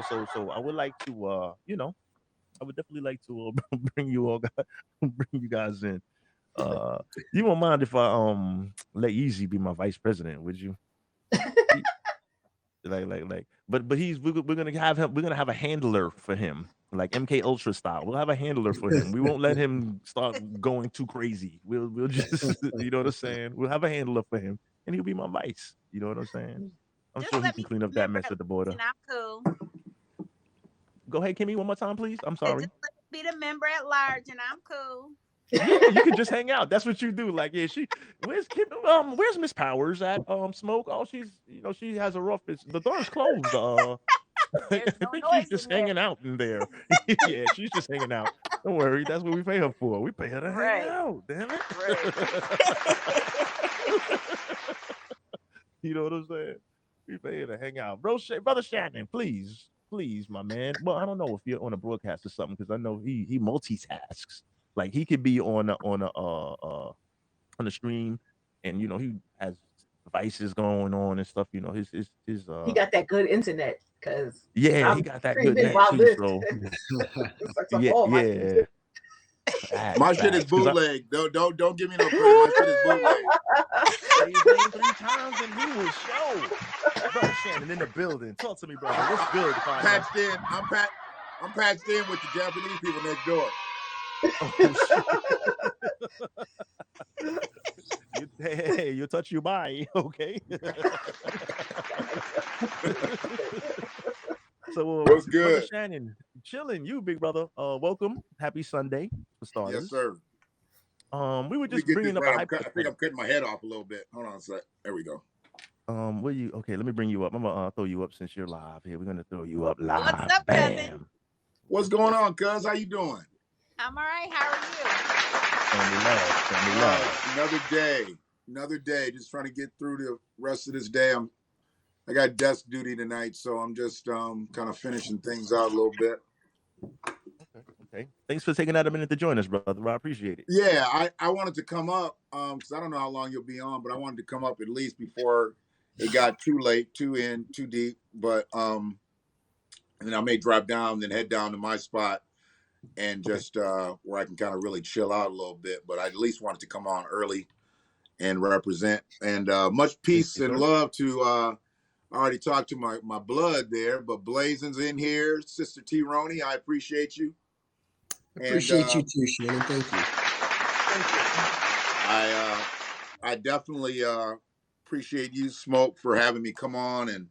So I would like to, I would definitely like to bring you all, bring you guys in. Uh, you won't mind if I let Easy be my vice president, would you? He, but we're gonna have him. We're gonna have a handler for him, like MK Ultra style. We'll have a handler for him. We won't let him start going too crazy. We'll just you know what I'm saying. We'll have a handler for him, and he'll be my vice. You know what I'm saying. I'm Just sure he let can me clean up that remember mess at at the border. and I'm cool. Go ahead, Kimmy, one more time, please. I'm Just sorry. let me be the member at large, and I'm cool. Yeah, you could just hang out. That's what you do. Like, yeah, where's Kim, where's Miss Powers at? Smoke. Oh, she has a rough. The door's closed. I There's no think she's noise just in there. hanging out in there. Yeah, she's just hanging out. Don't worry, that's what we pay her for. We pay her to hang Right, out. Damn it. right. You know what I'm saying? We pay her to hang out, bro. Brother Shannon, please, my man. Well, I don't know if you're on a broadcast or something because I know he multitasks. Like he could be on the stream, and he has devices going on and stuff. He got that good internet because Yeah, he I'm got that good streaming net while too. this. So It sucks up yeah, all my streams. yeah, My facts, shit is facts. Because I bootleg. Don't give me no credit. My shit is bootleg. say his name 3 times and he will show. Brother Shannon in the building. Talk to me, brother. What's good, partner? Patched in. I'm patched in with the Japanese people next door. Oh shit. Hey, you touch you by, okay? So, What's brother good? Shannon, chilling. You, big brother. Welcome. Happy Sunday for Yes, starters. sir. We were Let me just get this bringing up a right. I think I'm hypothetical. cutting my head off a little bit. Hold on a sec. There we go. Where you? Okay, let me bring you up. I'm gonna throw you up since you're live here. We're gonna throw you up What's live. up, cousin? Bam. What's going on, cuz? How you doing? I'm all right. How are Family love. Family love. Another day. Just trying to get through the rest of this day. I got desk duty tonight, so I'm just kind of finishing things out a little bit. Okay. Thanks for taking out a minute to join us, brother. I appreciate it. Yeah, I wanted to come up because I don't know how long you'll be on, but I wanted to come up at least before it got too late, too deep. But and then I may drop down, then head down to my spot and just where I can kind of really chill out a little bit. But I at least wanted to come on early and represent. And much peace Yes, and sir. love to. I already talked to my blood there, but Blazin's in here, Sister T. Roney. I appreciate you. Appreciate you too, Shannon. Thank you. I definitely appreciate you, Smoke, for having me come on. And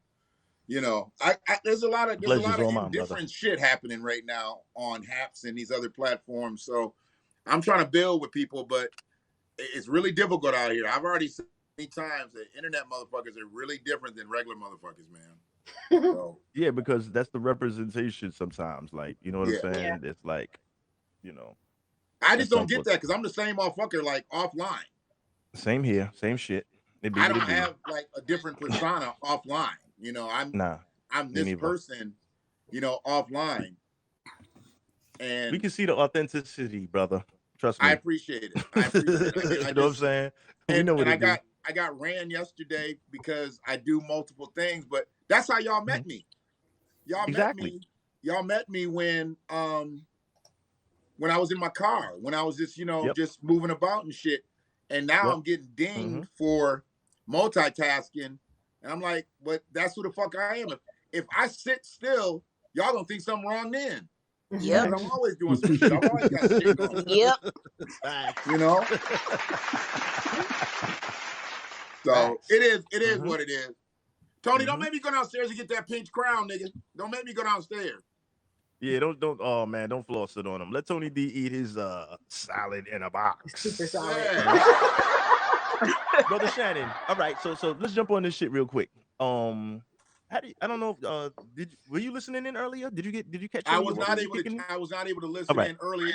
there's a lot of Pleasure's all mine, brother. indifferent shit happening right now on Haps and these other platforms. So I'm trying to build with people, but it's really difficult out here. I've already said many times that internet motherfuckers are really different than regular motherfuckers, man. So Yeah, because that's the representation sometimes. Like, you know what I'm yeah, saying? It's like, you know, I just that's don't like get what. that because I'm the same motherfucker like offline. Same here, same shit. It be I what don't it be. have like a different persona offline. Nah, I'm me this neither. person, offline. We And can see the authenticity, brother. Trust I me. appreciate it. I appreciate it. You know what I'm saying? We And know what I it do. got ran yesterday because I do multiple things, but that's how y'all met me. Exactly. Y'all met me when I was in my car, when I was just, Yep. just moving about and shit. And now Yep. I'm getting dinged Mhm. for multitasking. And I'm like, but that's who the fuck I am. If I sit still, y'all gonna think something wrong then. Yep. Because I'm always doing some shit. I've always got shit going. Yep. Facts. So Facts. it is Mhm. what it is. Tony, don't Mhm. make me go downstairs and get that pinch crown, nigga. Don't make me go downstairs. Yeah, don't. Oh man, don't floss it on him. Let Tony D eat his salad in a box. Super solid. Yeah. Brother Shannon. All right, so let's jump on this shit real quick. How do you, I don't know. Were you listening in earlier? Did you catch I any was of what not we were able to. kicking in? I was not able to All listen right, in earlier.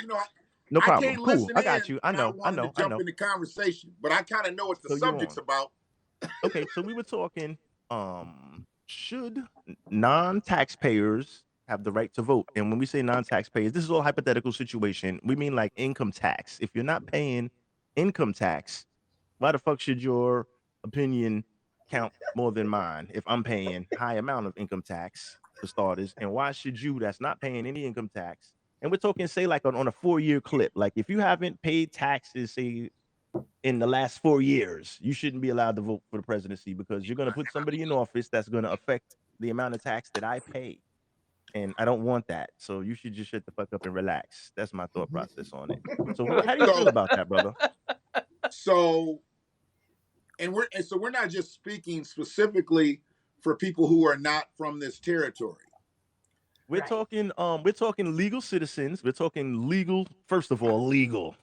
no I problem. can't Cool, listen I in, got you. I and I know. wanted to jump in the conversation, but I kind of know what the So you're subject's on. about. Okay, so we were talking. Should non-taxpayers have the right to vote? And when we say non-taxpayers, this is all hypothetical situation. We mean like income tax. If you're not paying income tax, why the fuck should your opinion count more than mine if I'm paying high amount of income tax for starters? And why should you, that's not paying any income tax, and we're talking, say, like on a 4-year clip, like if you haven't paid taxes, say, in the last 4 years, you shouldn't be allowed to vote for the presidency because you're going to put somebody in office that's going to affect the amount of tax that I pay. And I don't want that. So you should just shut the fuck up and relax. That's my thought process on it. So how do you feel about that, brother? So, we're not just speaking specifically for people who are not from this territory. We're talking legal citizens. We're talking legal, first of all, legal.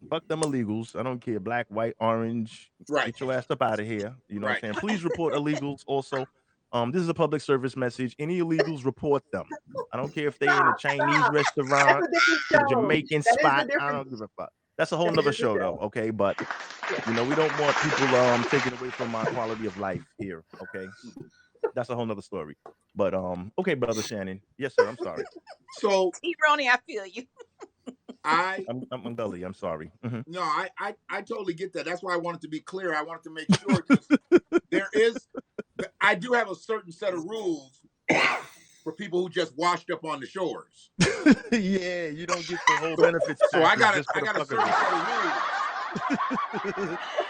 Fuck them illegals. I don't care, black, white, orange. Right. Get your ass up out of here. You know Right. what I'm saying? Please report illegals also. This is a public service message. Any illegals, report them. I don't care if they in a Chinese restaurant, the Jamaican spot. I don't give a fuck. That's a whole nother show though, okay? But we don't want people taking away from my quality of life here, okay? That's a whole nother story. But okay, brother Shannon. Yes, sir. I'm sorry. So Ronnie, I feel you. I'm Belly. I'm sorry. Mm-hmm. No, I totally get that. That's why I wanted to be clear. I wanted to make sure, because I do have a certain set of rules for people who just washed up on the shores. Yeah, you don't get the whole benefits. So I got a certain set of rules.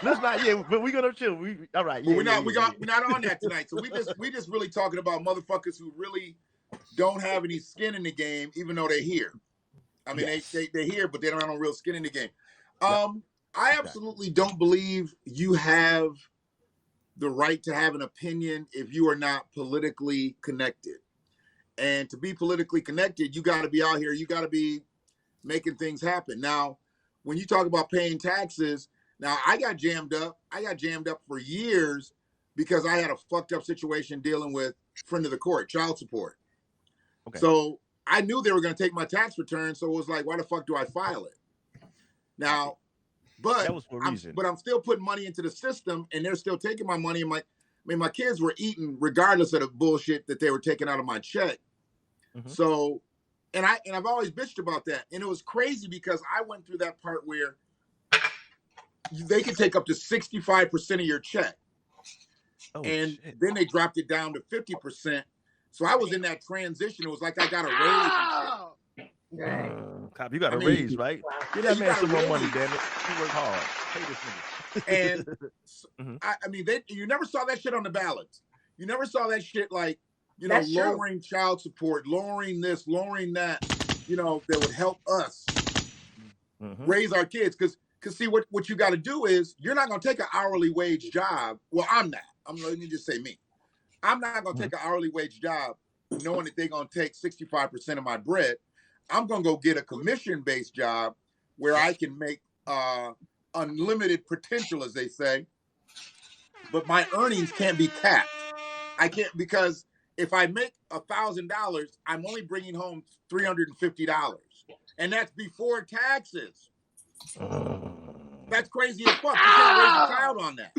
Let's not. Yeah, but we're gonna chill. All right. Yeah, we're not on that tonight. So we just really talking about motherfuckers who really don't have any skin in the game, even though they're here. I mean, yes. they're here, but they don't have no real skin in the game. I absolutely don't believe you have the right to have an opinion if you are not politically connected. And to be politically connected, you got to be out here. You got to be making things happen. Now, when you talk about paying taxes, now I got jammed up. I got jammed up for years because I had a fucked up situation dealing with friend of the court, child support. Okay. So I knew they were going to take my tax return, so it was like, why the fuck do I file it? Now, but that was for a reason. But I'm still putting money into the system, and they're still taking my money. And my kids were eating regardless of the bullshit that they were taking out of my check. Mm-hmm. So, and I've always bitched about that, and it was crazy because I went through that part where they could take up to 65% of your check, and shit. Then they dropped it down to 50%. So I was in that transition. It was like I got a raise. Right. Cop, you got a raise, right? Give that man some more money, damn it. He worked hard. Pay this nigga. And I mean, you never saw that shit on the ballots. You never saw that shit like, lowering child support, lowering this, lowering that, that would help us raise our kids. Because see, what you got to do is you're not going to take an hourly wage job. Well, I'm not. Let me just say me. I'm not going to take an hourly wage job knowing that they're going to take 65% of my bread. I'm going to go get a commission-based job where I can make unlimited potential, as they say, but my earnings can't be capped. I can't, because if I make $1,000, I'm only bringing home $350, and that's before taxes. That's crazy as fuck. You can't raise a child on that.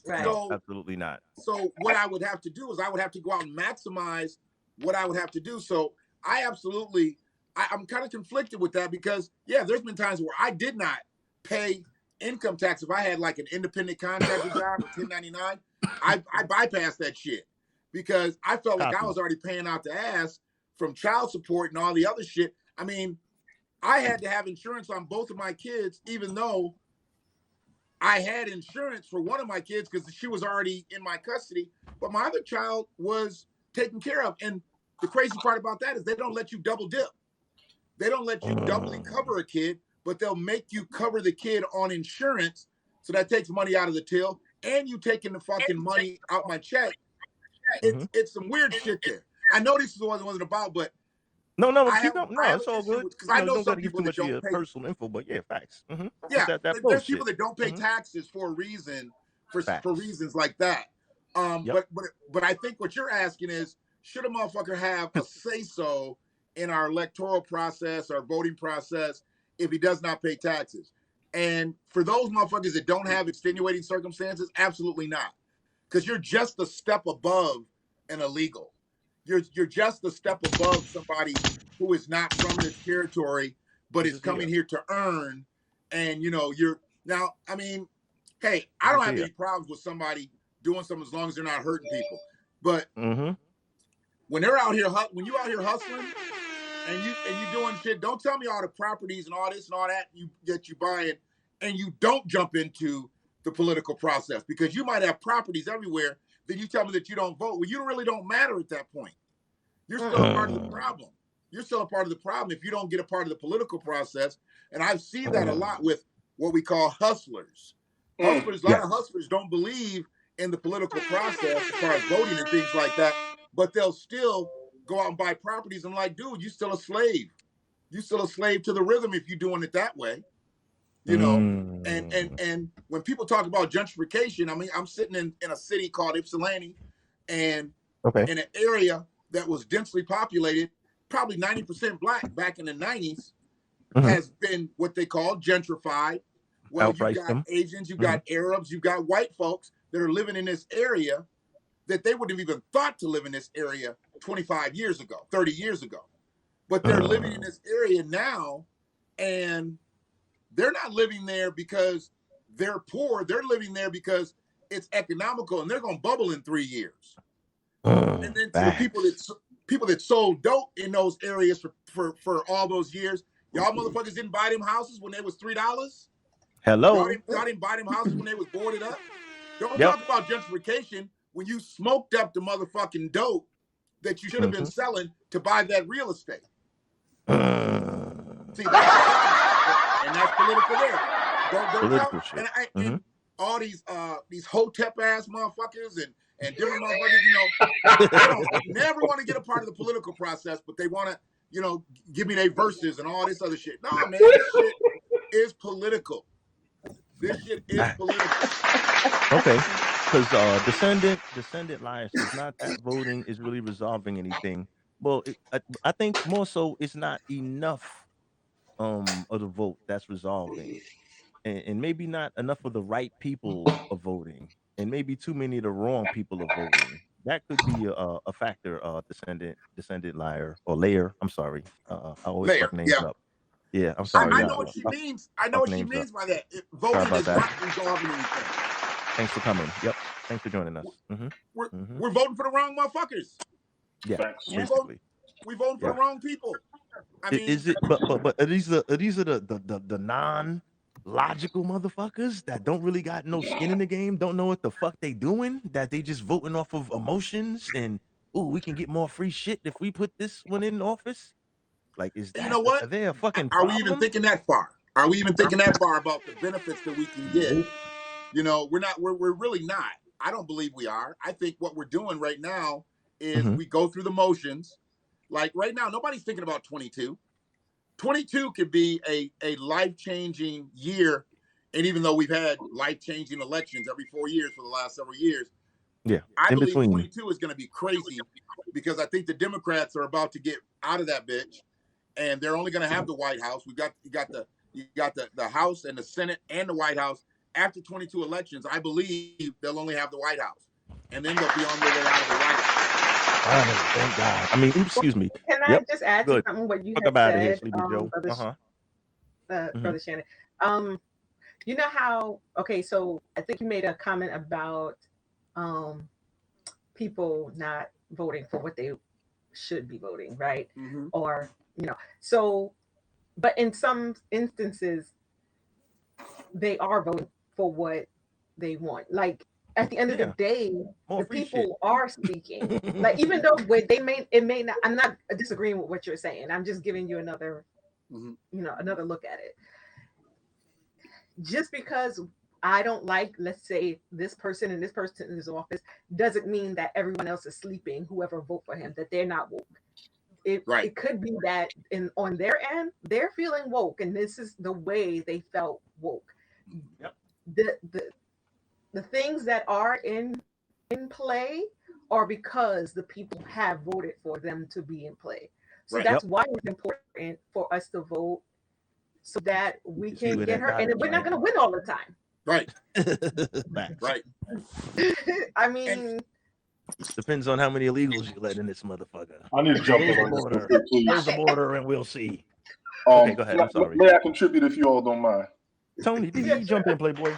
Right. So, absolutely not. So what I would have to do is I would have to go out and maximize what I would have to do. So I'm kind of conflicted with that because, there's been times where I did not pay income tax. If I had like an independent contractor job or 1099, I bypassed that shit because I felt like I was already paying out the ass from child support and all the other shit. I mean, I had to have insurance on both of my kids, even though I had insurance for one of my kids because she was already in my custody, but my other child was taken care of. And the crazy part about that is they don't let you double dip. They don't let you doubly cover a kid, but they'll make you cover the kid on insurance. So that takes money out of the till, and you taking the fucking money out my check. It's some weird shit there. I know this is what it wasn't about, but no, keep up. No, it's all good. Because I know some people that don't pay personal info, but facts. Mm-hmm. Yeah, there's people that don't pay taxes for a reason, for reasons like that. But I think what you're asking is, should a motherfucker have a say-so in our electoral process, our voting process, if he does not pay taxes? And for those motherfuckers that don't have extenuating circumstances, absolutely not. Because you're just a step above an illegal. You're just a step above somebody who is not from this territory, but is coming here to earn. And, you're now, I mean, hey, I don't have any problems with somebody doing something as long as they're not hurting people. But when they're out here, when you out here hustling and you doing shit, don't tell me all the properties and all this and all that you buying, and you don't jump into the political process because you might have properties everywhere. Then you tell me that you don't vote. Well, you really don't matter at that point. You're still a part of the problem. You're still a part of the problem if you don't get a part of the political process. And I've seen that a lot with what we call hustlers. Hustlers, a lot of hustlers don't believe in the political process as far as voting and things like that, but they'll still go out and buy properties. I'm like, dude, you're still a slave. You're still a slave to the rhythm if you're doing it that way. You know, and when people talk about gentrification, I mean, I'm sitting in a city called Ypsilanti, and in an area that was densely populated, probably 90% black back in the 90s, has been what they call gentrified. Well, you got Asians, you got Arabs, you got white folks that are living in this area that they wouldn't have even thought to live in this area 25 years ago, 30 years ago. But they're living in this area now, and they're not living there because they're poor. They're living there because it's economical, and they're going to bubble in 3 years. And then to the people that sold dope in those areas for all those years, y'all motherfuckers didn't buy them houses when they was $3. Hello. Y'all didn't buy them houses when they was boarded up. Don't talk about gentrification when you smoked up the motherfucking dope that you should have been selling to buy that real estate. See, and that's political there. Political shit. And all these hotep ass motherfuckers and different motherfuckers, you know, they don't never want to get a part of the political process, but they want to, you know, give me their verses and all this other shit. No, man, this shit is political. This shit is political. Okay, because descendant liars is not that voting is really resolving anything. Well, I think more so it's not enough of the vote that's resolving, and maybe not enough of the right people are voting, and maybe too many of the wrong people are voting. That could be a factor. Descendant liar or layer. I'm sorry. I always Layer, fuck names up. Yeah, I'm I sorry. know what she means. I know what she means by that. Voting is not resolving anything. Thanks for coming. Yep. Thanks for joining us. We're voting for the wrong motherfuckers. Yeah. We voting for the wrong people. I mean, is it? But are these the non-logical motherfuckers that don't really got no skin in the game, don't know what the fuck they doing, that they just voting off of emotions and we can get more free shit if we put this one in office? Like, is that, you know what? Are they a fucking problem? Are we even thinking that far? Are we even thinking that far about the benefits that we can get? You know, we're not. We're really not. I don't believe we are. I think what we're doing right now is we go through the motions. Like right now, nobody's thinking about 22. 22 could be a life-changing year. And even though we've had life-changing elections every 4 years for the last several years, I believe 22 is going to be crazy because I think the Democrats are about to get out of that bitch, and they're only going to have the White House. You got the House and the Senate and the White House. After 22 elections, I believe they'll only have the White House, and then they'll be on their way out of the White House. Thank God. I mean, excuse me. Can I just add to something what you had said, Brother Shannon? You know how? Okay, so I think you made a comment about people not voting for what they should be voting, right? Or so, but in some instances, they are voting for what they want. Like at the end of the day, the people are speaking. Like even though it may not. I'm not disagreeing with what you're saying. I'm just giving you another, another look at it. Just because I don't like, let's say, this person and this person in his office, doesn't mean that everyone else is sleeping. Whoever vote for him, that they're not woke. It could be that on their end, they're feeling woke, and this is the way they felt woke. The things that are in play are because the people have voted for them to be in play. So that's why it's important for us to vote so that we can get her. And we're not going to win all the time. Right. Right. I mean, depends on how many illegals you let in this motherfucker. I need to jump in on border. Close the border and we'll see. Okay, go ahead. I'm sorry. May I contribute if you all don't mind? Tony, did you jump in, Playboy?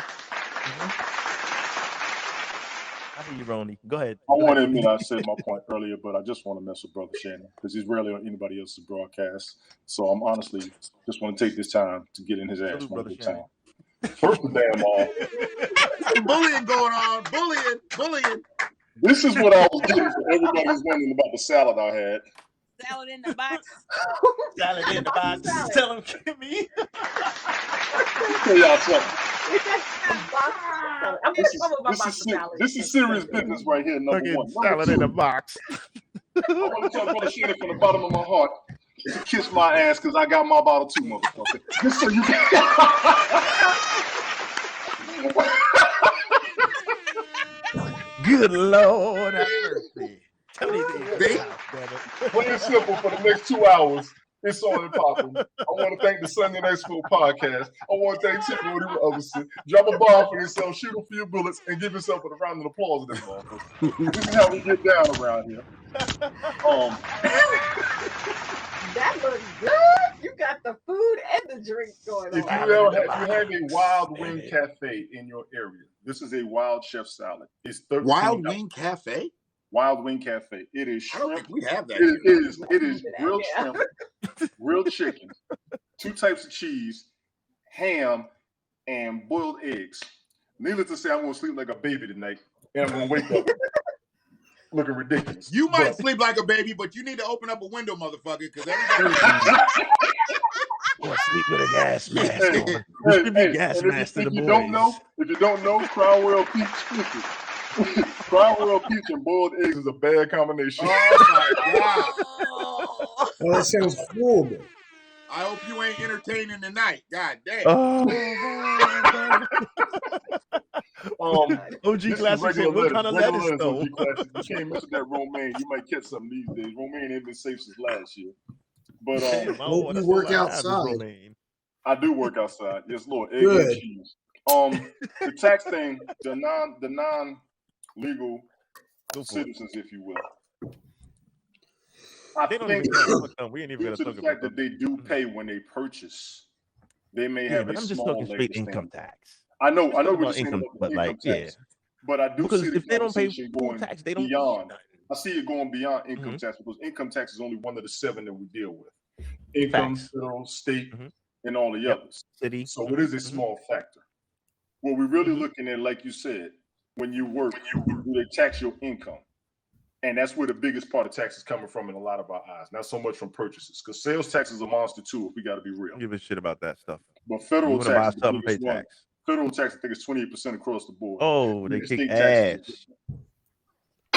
I hear you, Ronnie. Go ahead. I want to admit I said my point earlier, but I just want to mess with Brother Shannon because he's rarely on anybody else's broadcast. So I'm honestly just want to take this time to get in his ass Salute, one Brother good Shannon. time. First of damn all, Some bullying going on. Bullying. this is what I was getting for everybody who's wondering about the salad I had. Salad in the box. Salad in the box. Salad. Tell him, Kimmy. Tell y'all something. It's just a box salad. I'm This gonna come with my box of salad. this is serious business right here. Number Fucking one. Number salad in the two, box. I want to tell Brother Shannon from the bottom of my heart to kiss my ass because I got my bottle too, motherfucker. Just so you Good Lord have mercy. Tell me Big. Plain and simple for the next 2 hours. It's on and popping. I want to thank the Sunday Night School podcast. I want to thank Tim Woody Robertson. Drop a bomb for yourself, shoot a few bullets, and give yourself a round of applause in this motherfucker. This is how we get down around here. That looks good. You got the food and the drink going If on. you have a Wild Wing Cafe in your area, this is a wild chef salad. It's $13. Wild Wing Cafe? Wild Wing Cafe. It is I don't shrimp. think we have that. It is grilled Yeah. shrimp, grilled chicken, 2 types of cheese, ham, and boiled eggs. Needless to say, I'm going to sleep like a baby tonight, and I'm going to wake up looking ridiculous. You might But- sleep like a baby, but you need to open up a window, motherfucker, because everybody. Or sleep with a gas mask Hey, on. hey, Distribute hey, gas and masks to the if you boys. don't know, Crown Royal Peach, Crown Royal Peach and boiled eggs is a bad combination. Oh my god! Oh. Oh, that sounds horrible. I hope you ain't entertaining tonight. God damn. Oh. OG This is Classic said, regular what kind of regular lettuce though? OG Classic. You can't mess with that romaine. You might catch something these days. Romaine ain't been safe since last year. But Hope you work outside. I do work outside. Yes, Lord. Egg Good. and cheese. The tax thing, the non-legal citizens, if you will. I They don't think even know. We ain't even due gonna to the talk fact about that they do pay when they purchase, they may Yeah, have but a I'm just small talking leg straight to income stand on. tax. I know Just what talking you're about saying income, about but income like, tax. But I do because see the if they don't pay conversation full going tax, they don't beyond. get nothing. I see it going beyond income Mhm. tax because income tax is only one of the 7 that we deal with. Income, Facts. federal, state, Mhm. and all the Yep. others. City. So it is a small factor. What we're really Mhm. looking at, like you said, when you work, do they tax your income? And that's where the biggest part of tax is coming from in a lot of our eyes. Not so much from purchases, because sales tax is a monster too, if we got to be real. Don't give a shit about that stuff. But You federal want to buy tax is the something, pay biggest one. tax. Federal tax, I think, is 28% across the board. Oh, they Even kick state taxes ass. are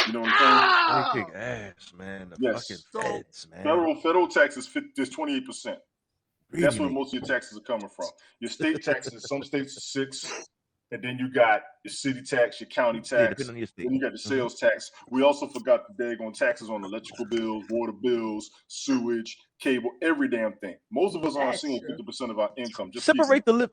You know what I'm They kick ass, man. The Yes. fucking So, feds, man. saying? Federal tax is 28%. That's where Greedy most of your taxes are coming from. Your state taxes, some states are 6, and then you got your city tax, your county Yeah, tax, depending on your state. then you got your sales tax. We also forgot the daggone taxes on electrical bills, water bills, sewage, cable, every damn thing. Most of us aren't That's seeing true. 50% of our income. Just Separate the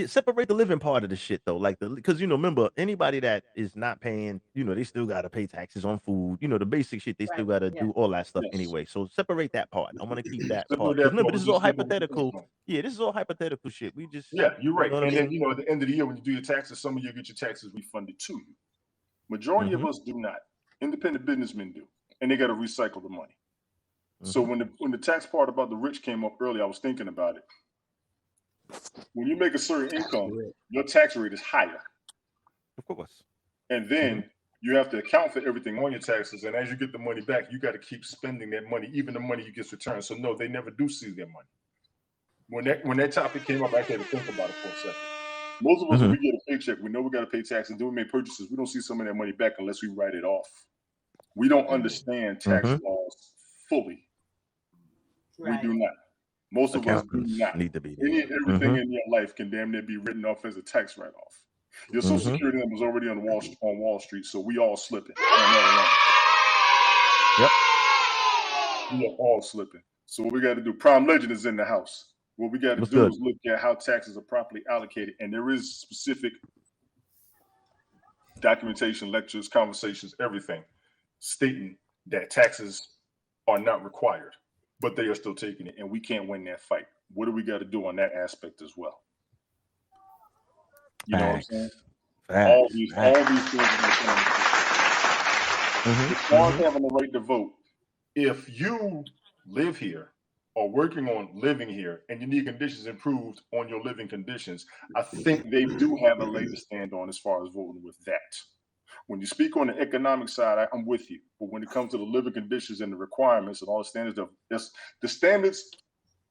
separate the living part of the shit though, like because remember anybody that is not paying, they still gotta pay taxes on food, the basic shit they still Right, gotta yeah. do all that stuff Yes. anyway. So separate that part. I want to keep that Separate part. that Because remember, part, this is just all give them- hypothetical. Yeah, this is all hypothetical shit. We just Yeah, you're right. know what I And mean? then, at the end of the year, when you do your taxes, some of you get your taxes refunded to you. Majority of us do not. Independent businessmen do. And they got to recycle the money. So when the tax part about the rich came up earlier, I was thinking about it. When you make a certain income, your tax rate is higher. Of course. And then you have to account for everything on your taxes. And as you get the money back, you got to keep spending that money, even the money you get returned. So no, they never do see their money. When that topic came up, I had to think about it for a second. Most of us, when we get a paycheck, we know we got to pay taxes. And then we make purchases. We don't see some of that money back unless we write it off. We don't understand tax laws fully. Right. We do not. Most of us do Accountants not. need to be Any there. everything in your life can damn near be written off as a tax write-off. Your Social Security number is already on Wall Street, so we all slipping. Yep. We are all slipping. So what we got to do? Prime Legend is in the house. What we got to do is look at how taxes are properly allocated, and there is specific documentation, lectures, conversations, everything stating that taxes are not required, but they are still taking it, and we can't win that fight. What do we got to do on that aspect as well? You know what I'm saying? All these things are As far as having the right to vote, if you live here or working on living here and you need conditions improved on your living conditions, I think they do have a leg to stand on as far as voting with that. When you speak on the economic side, I'm with you. But when it comes to the living conditions and the requirements and all the standards the standards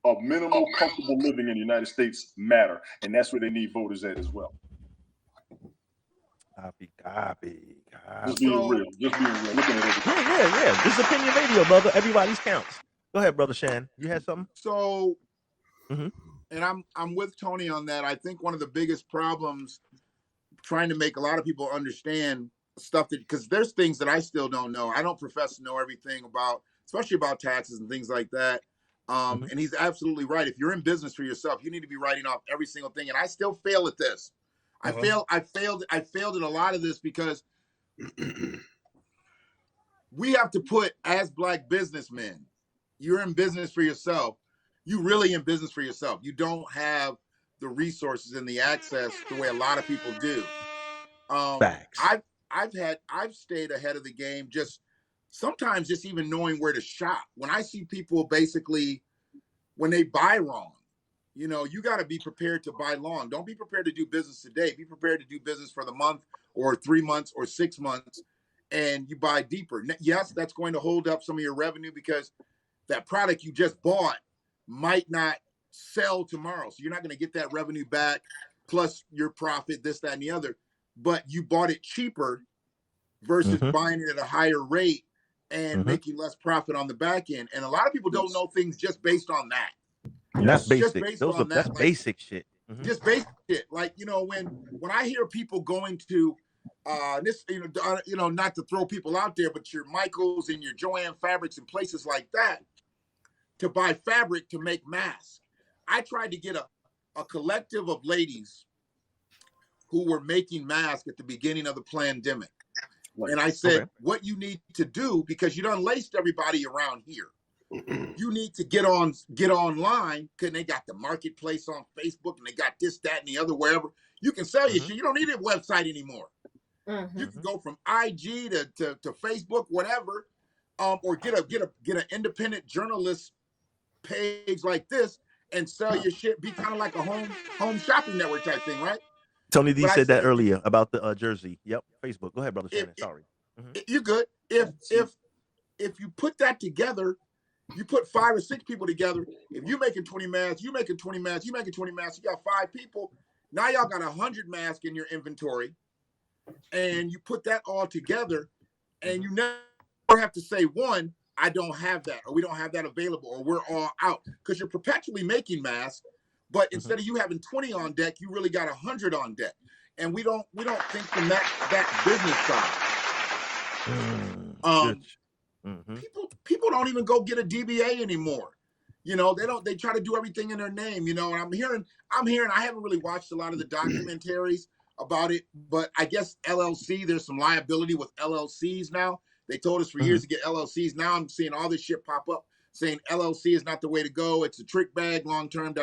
of minimal comfortable living in the United States matter. And that's where they need voters at as well. Copy. Just being real. Looking at everything. Yeah. This is Opinion Radio, brother. Everybody's counts. Go ahead, brother Shan. You had something? So, and I'm with Tony on that. I think one of the biggest problems trying to make a lot of people understand stuff that, because there's things that I still don't know. I don't profess to know everything about, especially about taxes and things like that. And he's absolutely right. If you're in business for yourself, you need to be writing off every single thing. And I still fail at this. I failed at a lot of this because we have to put, as Black businessmen, you're in business for yourself. You really in business for yourself. You don't have the resources and the access the way a lot of people do. Facts. I've stayed ahead of the game, just sometimes just even knowing where to shop. When I see people basically, when they buy wrong, you know, you got to be prepared to buy long. Don't be prepared to do business today. Be prepared to do business for the month or 3 months or 6 months, and you buy deeper. Yes, that's going to hold up some of your revenue because that product you just bought might not sell tomorrow. So you're not going to get that revenue back, plus your profit, this, that, and the other. But you bought it cheaper versus buying it at a higher rate and making less profit on the back end. And a lot of people don't know things just based on that. That's basic. That's basic shit. Just basic shit. Like, you know, when I hear people going to this, you know, not to throw people out there, but your Michaels and your Joanne Fabrics and places like that to buy fabric to make masks. I tried to get a collective of ladies who were making masks at the beginning of the pandemic. And I said, what you need to do, because you done laced everybody around here, you need to get online, because they got the marketplace on Facebook and they got this, that, and the other, wherever. You can sell your shit. You don't need a website anymore. You can go from IG to Facebook, whatever, or get an independent journalist page like this and sell your shit. Be kind of like a home shopping network type thing, right? Tony D said that earlier about the jersey. Yep, Facebook. Go ahead, brother Shannon. Sorry. You're good. If you put that together, you put 5 or 6 people together. If you're making 20 masks, you making 20 masks, you making 20 masks. You got 5 people. Now y'all got 100 masks in your inventory, and you put that all together, and you never have to say, one, I don't have that, or we don't have that available, or we're all out, because you're perpetually making masks. But instead of you having 20 on deck, you really got 100 on deck, and we don't think from that business side. People don't even go get a DBA anymore. You know, they try to do everything in their name. You know, and I'm hearing. I haven't really watched a lot of the documentaries about it, but I guess LLC, there's some liability with LLCs now. They told us for years to get LLCs. Now I'm seeing all this shit pop up saying LLC is not the way to go. It's a trick bag long term.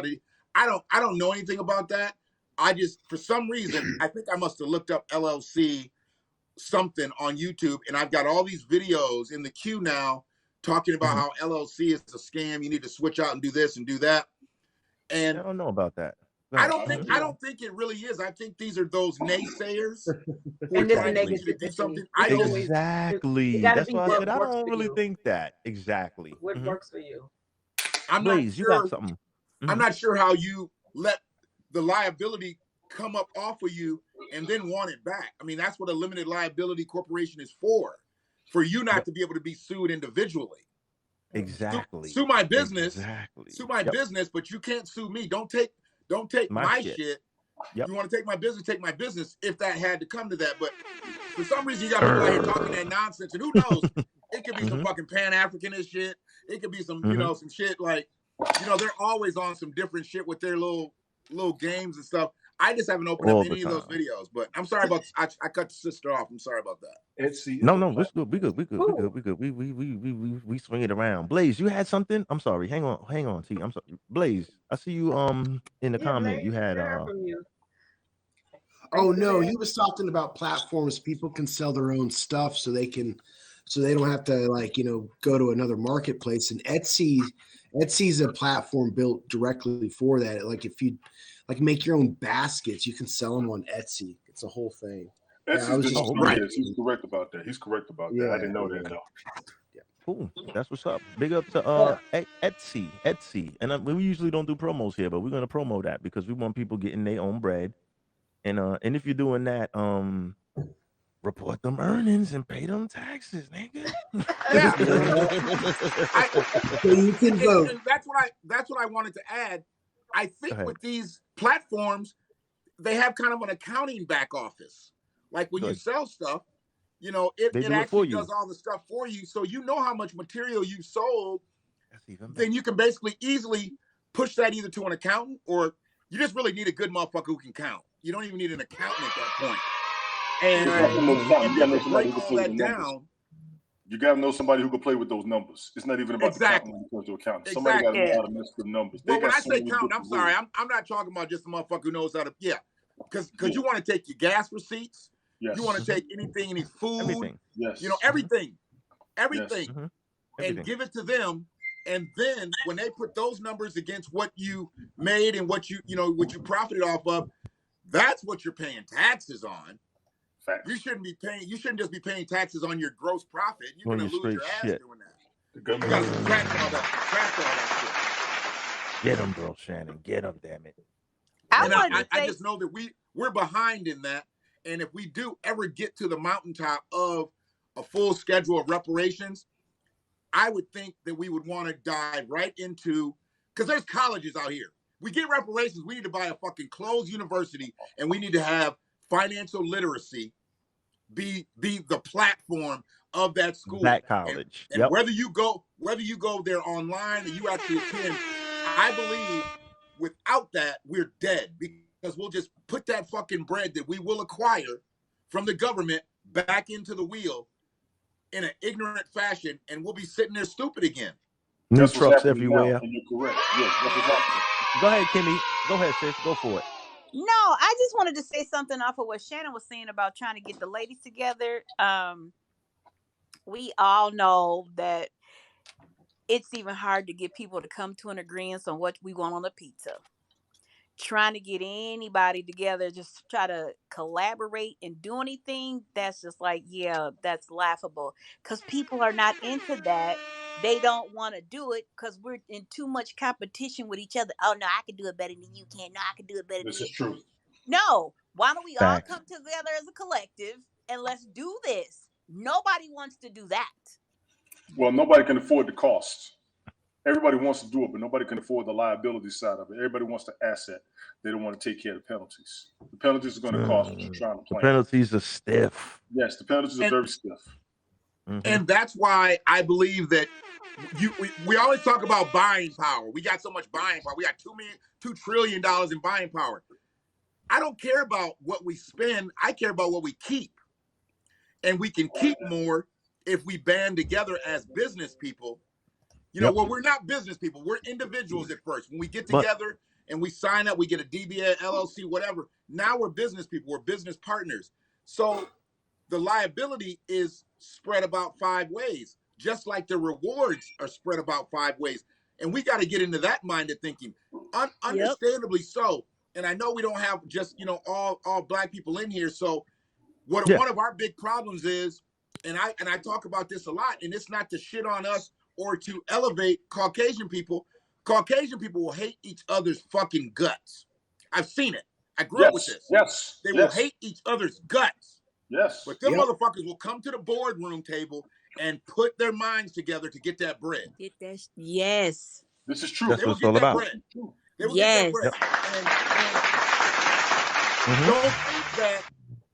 I don't know anything about that. I just, for some reason, I think I must have looked up LLC something on YouTube, and I've got all these videos in the queue now talking about how LLC is a scam. You need to switch out and do this and do that. And I don't know about that. I don't think it really is. I think these are those naysayers who And are this trying to get you to do something. Exactly. That's why I said I don't really think that. Exactly. What works for you? Blaze, you got something. I'm not sure how you let the liability come up off of you and then want it back. I mean, that's what a limited liability corporation is for you not to be able to be sued individually. Exactly. Sue my business. Sue my business, but you can't sue me. Don't take my shit. You want to take my business, take my business, if that had to come to that. But for some reason, you got people out here talking that nonsense, and who knows? It could be some fucking Pan-Africanist shit. It could be some, you know, some shit like, you know, they're always on some different shit with their little games and stuff. I just haven't opened up any of those videos, but I'm sorry about. I cut the sister off. I'm sorry about that. No, it's good. We good. We swing it around. Blaze, you had something? I'm sorry. Hang on, T. I'm sorry. Blaze, I see you in the comment. Blaze, you had Oh no, he was talking about platforms. People can sell their own stuff so they can so they don't have to go to another marketplace. And Etsy's a platform built directly for that. Like if you make your own baskets, you can sell them on Etsy. It's a whole thing. Etsy's just right. He's correct about that. He's correct about that. I didn't know that though. Cool. That's what's up. Big up to Etsy. And we usually don't do promos here, but we're gonna promo that because we want people getting their own bread. And if you're doing that, report them earnings and pay them taxes, nigga. Yeah. So you can vote. And that's what I wanted to add. I think with these platforms, they have kind of an accounting back office. Like when you sell stuff, it actually does all the stuff for you. So you know how much material you sold. Then you can basically easily push that either to an accountant, or you just really need a good motherfucker who can count. You don't even need an accountant at that point. And break all that down. You gotta know somebody who can play with those numbers. It's not even about the counting when it comes to accounting. Somebody gotta know how to mess with numbers. Well, when I say count, I'm sorry. I'm not talking about just a motherfucker who knows how to. Yeah, because you want to take your gas receipts. Yes. You want to take any food. Everything. Yes. Everything. And give it to them. And then when they put those numbers against what you made and what you profited off of, that's what you're paying taxes on. Fact. You shouldn't just be paying taxes on your gross profit. You're gonna lose your ass doing that. You gotta subtract all that shit. Get them, bro, Shannon. Get them, damn it. I just know that we're behind in that. And if we do ever get to the mountaintop of a full schedule of reparations, I would think that we would want to dive right into, because there's colleges out here. We get reparations, we need to buy a fucking closed university, and we need to have financial literacy be the platform of that school. That college. And whether you go there online or you actually attend, I believe without that, we're dead. Because we'll just put that fucking bread that we will acquire from the government back into the wheel in an ignorant fashion, and we'll be sitting there stupid again. New trucks everywhere. And you're correct. Yes, that's what's happening. Go ahead, Kimmy. Go ahead, sis. Go for it. No, I just wanted to say something off of what Shannon was saying about trying to get the ladies together. We all know that it's even hard to get people to come to an agreement on what we want on the pizza. Trying to get anybody together, just try to collaborate and do anything, that's just like, that's laughable. Because people are not into that. They don't want to do it because we're in too much competition with each other. Oh, no, I can do it better than you can. No, I can do it better than you. This is true. No, why don't we all come together as a collective and let's do this? Nobody wants to do that. Well, nobody can afford the costs. Everybody wants to do it, but nobody can afford the liability side of it. Everybody wants the asset. They don't want to take care of the penalties. The penalties are going to cost what you're trying to plan. The penalties are stiff. Yes, the penalties are very stiff. Mm-hmm. And that's why I believe that we always talk about buying power. We got so much buying power. We got $2 trillion in buying power. I don't care about what we spend. I care about what we keep. And we can keep more if we band together as business people. Well, we're not business people. We're individuals at first. When we get together and we sign up, we get a DBA, LLC, whatever. Now we're business people. We're business partners. So the liability is spread about 5 ways, just like the rewards are spread about 5 ways. And we got to get into that mind of thinking, understandably so. And I know we don't have just, all black people in here. So one of our big problems is, and I talk about this a lot, and it's not to shit on us or to elevate Caucasian people. Caucasian people will hate each other's fucking guts. I've seen it. I grew up with this. Yes. They will hate each other's guts. Yes. But them motherfuckers will come to the boardroom table and put their minds together to get that bread. Get that. Yes. This is true. That's what it's all about. They will get that bread. And don't think that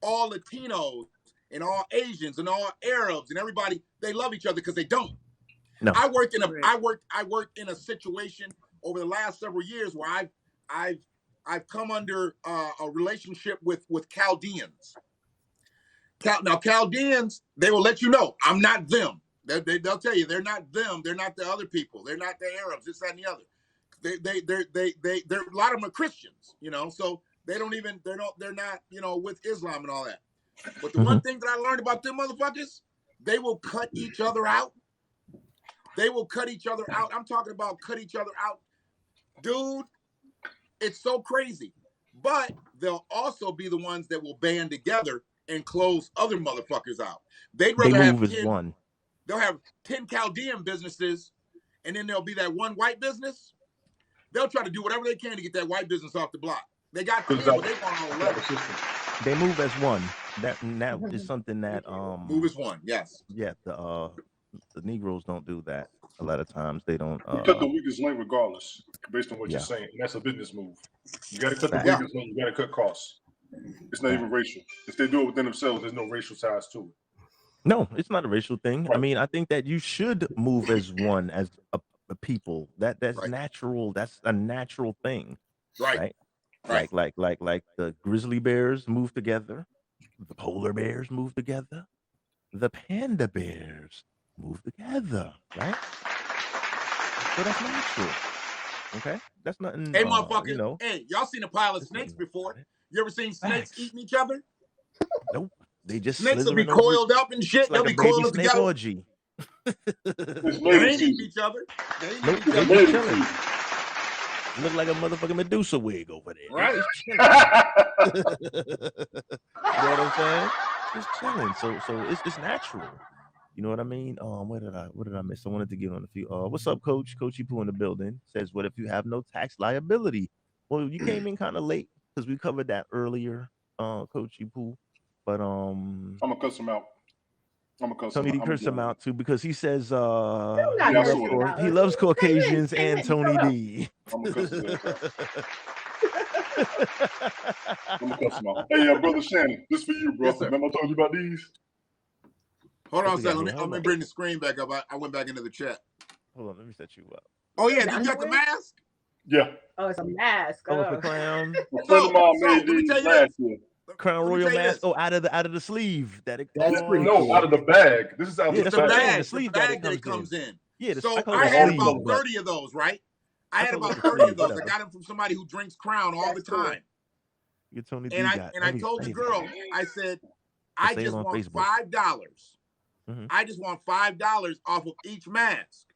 all Latinos and all Asians and all Arabs and everybody, they love each other, because they don't. No. I worked in a situation over the last several years where I've come under a relationship with Chaldeans. Now Chaldeans, they will let you know I'm not them. They'll tell you they're not them. They're not the other people. They're not the Arabs. This, that, and the other. They're a lot of them are Christians, so they're not with Islam and all that. But the one thing that I learned about them motherfuckers, they will cut each other out. They will cut each other out. I'm talking about cut each other out. Dude, it's so crazy. But they'll also be the ones that will band together and close other motherfuckers out. They'd They rather have move as 10, one. they'll have 10 Chaldean businesses, and then there'll be that one white business. They'll try to do whatever they can to get that white business off the block. They got 10, but they want all 11. They move as one. That is something that Move as one, yes. yeah, the Negroes don't do that. A lot of times they don't You cut the weakest link regardless, based on what you're Yeah. saying. And that's a business move. You got to cut the Fact. weakest link. You got to cut costs. It's not Fact. even racial. If they do it within themselves, there's no racial ties to it. No, it's not a racial thing. I Right. mean, I think that you should move as one, as a people. That's Right. natural. That's a natural thing, Right. right? Like the grizzly bears move together, the polar bears move together, the panda bears move together, right? So that's natural. Okay, that's nothing. Hey, motherfucker. You know, Hey, y'all seen a pile of it's snakes nothing before? about it. You ever seen snakes Facts. eating each other? Nope, they just Snakes will be slithering over. coiled up and shit. It's like They'll a be baby coiled up snake together. orgy. It's They mating ain't eating season. each other. They ain't Nope, eating each they other. just Mating chilling. season. Look like a motherfucking Medusa wig over there. Right. Just chilling. You know what I'm saying? Just chilling. So it's natural. You know what I mean? What did I miss? I wanted to get on a few. What's up, Coach? Coachy Poo in the building says, "What if you have no tax liability?" Well, you came in kind of late because we covered that earlier, Coachy Poo. But I'm gonna cuss him out. Tony D cursed him out too because he says not Yeah, I cursing saw him that. out. he loves Caucasians Say it, and say it, Tony shut up. D. I'm gonna cuss his ass out. I'm gonna cuss him out. Hey, brother Shannon, this for you, bro. Yes, sir. Remember I told you about these? Hold on What a we got second. here? Let Hold me on. bring the screen back up. I went back into the chat. Hold on, let me set you up. Oh, yeah. The Did you got the underwear? mask? Yeah. Oh, it's a mask. Oh, it's a Oh. crown. A friend of mine So, made let me these tell you last this. year. Crown Let me Royal tell you mask. this. Oh, out of the sleeve. That it. That's pretty No, cool. out of the bag. This is out Yeah, of It's the that's what I'm the saying. bag. The bag, sleeve that it comes in. Yeah, I So call it I a had sleeve, about but 30 of those, right? I I had call it about the 30 of sleeve, those. I whatever. got them from somebody who drinks Crown all the That's cool. time. Your Tony D And I got. and I Let me told the say girl, that. I said, For I sale just on want Facebook. $5. Mhm. I just want $5 off of each mask.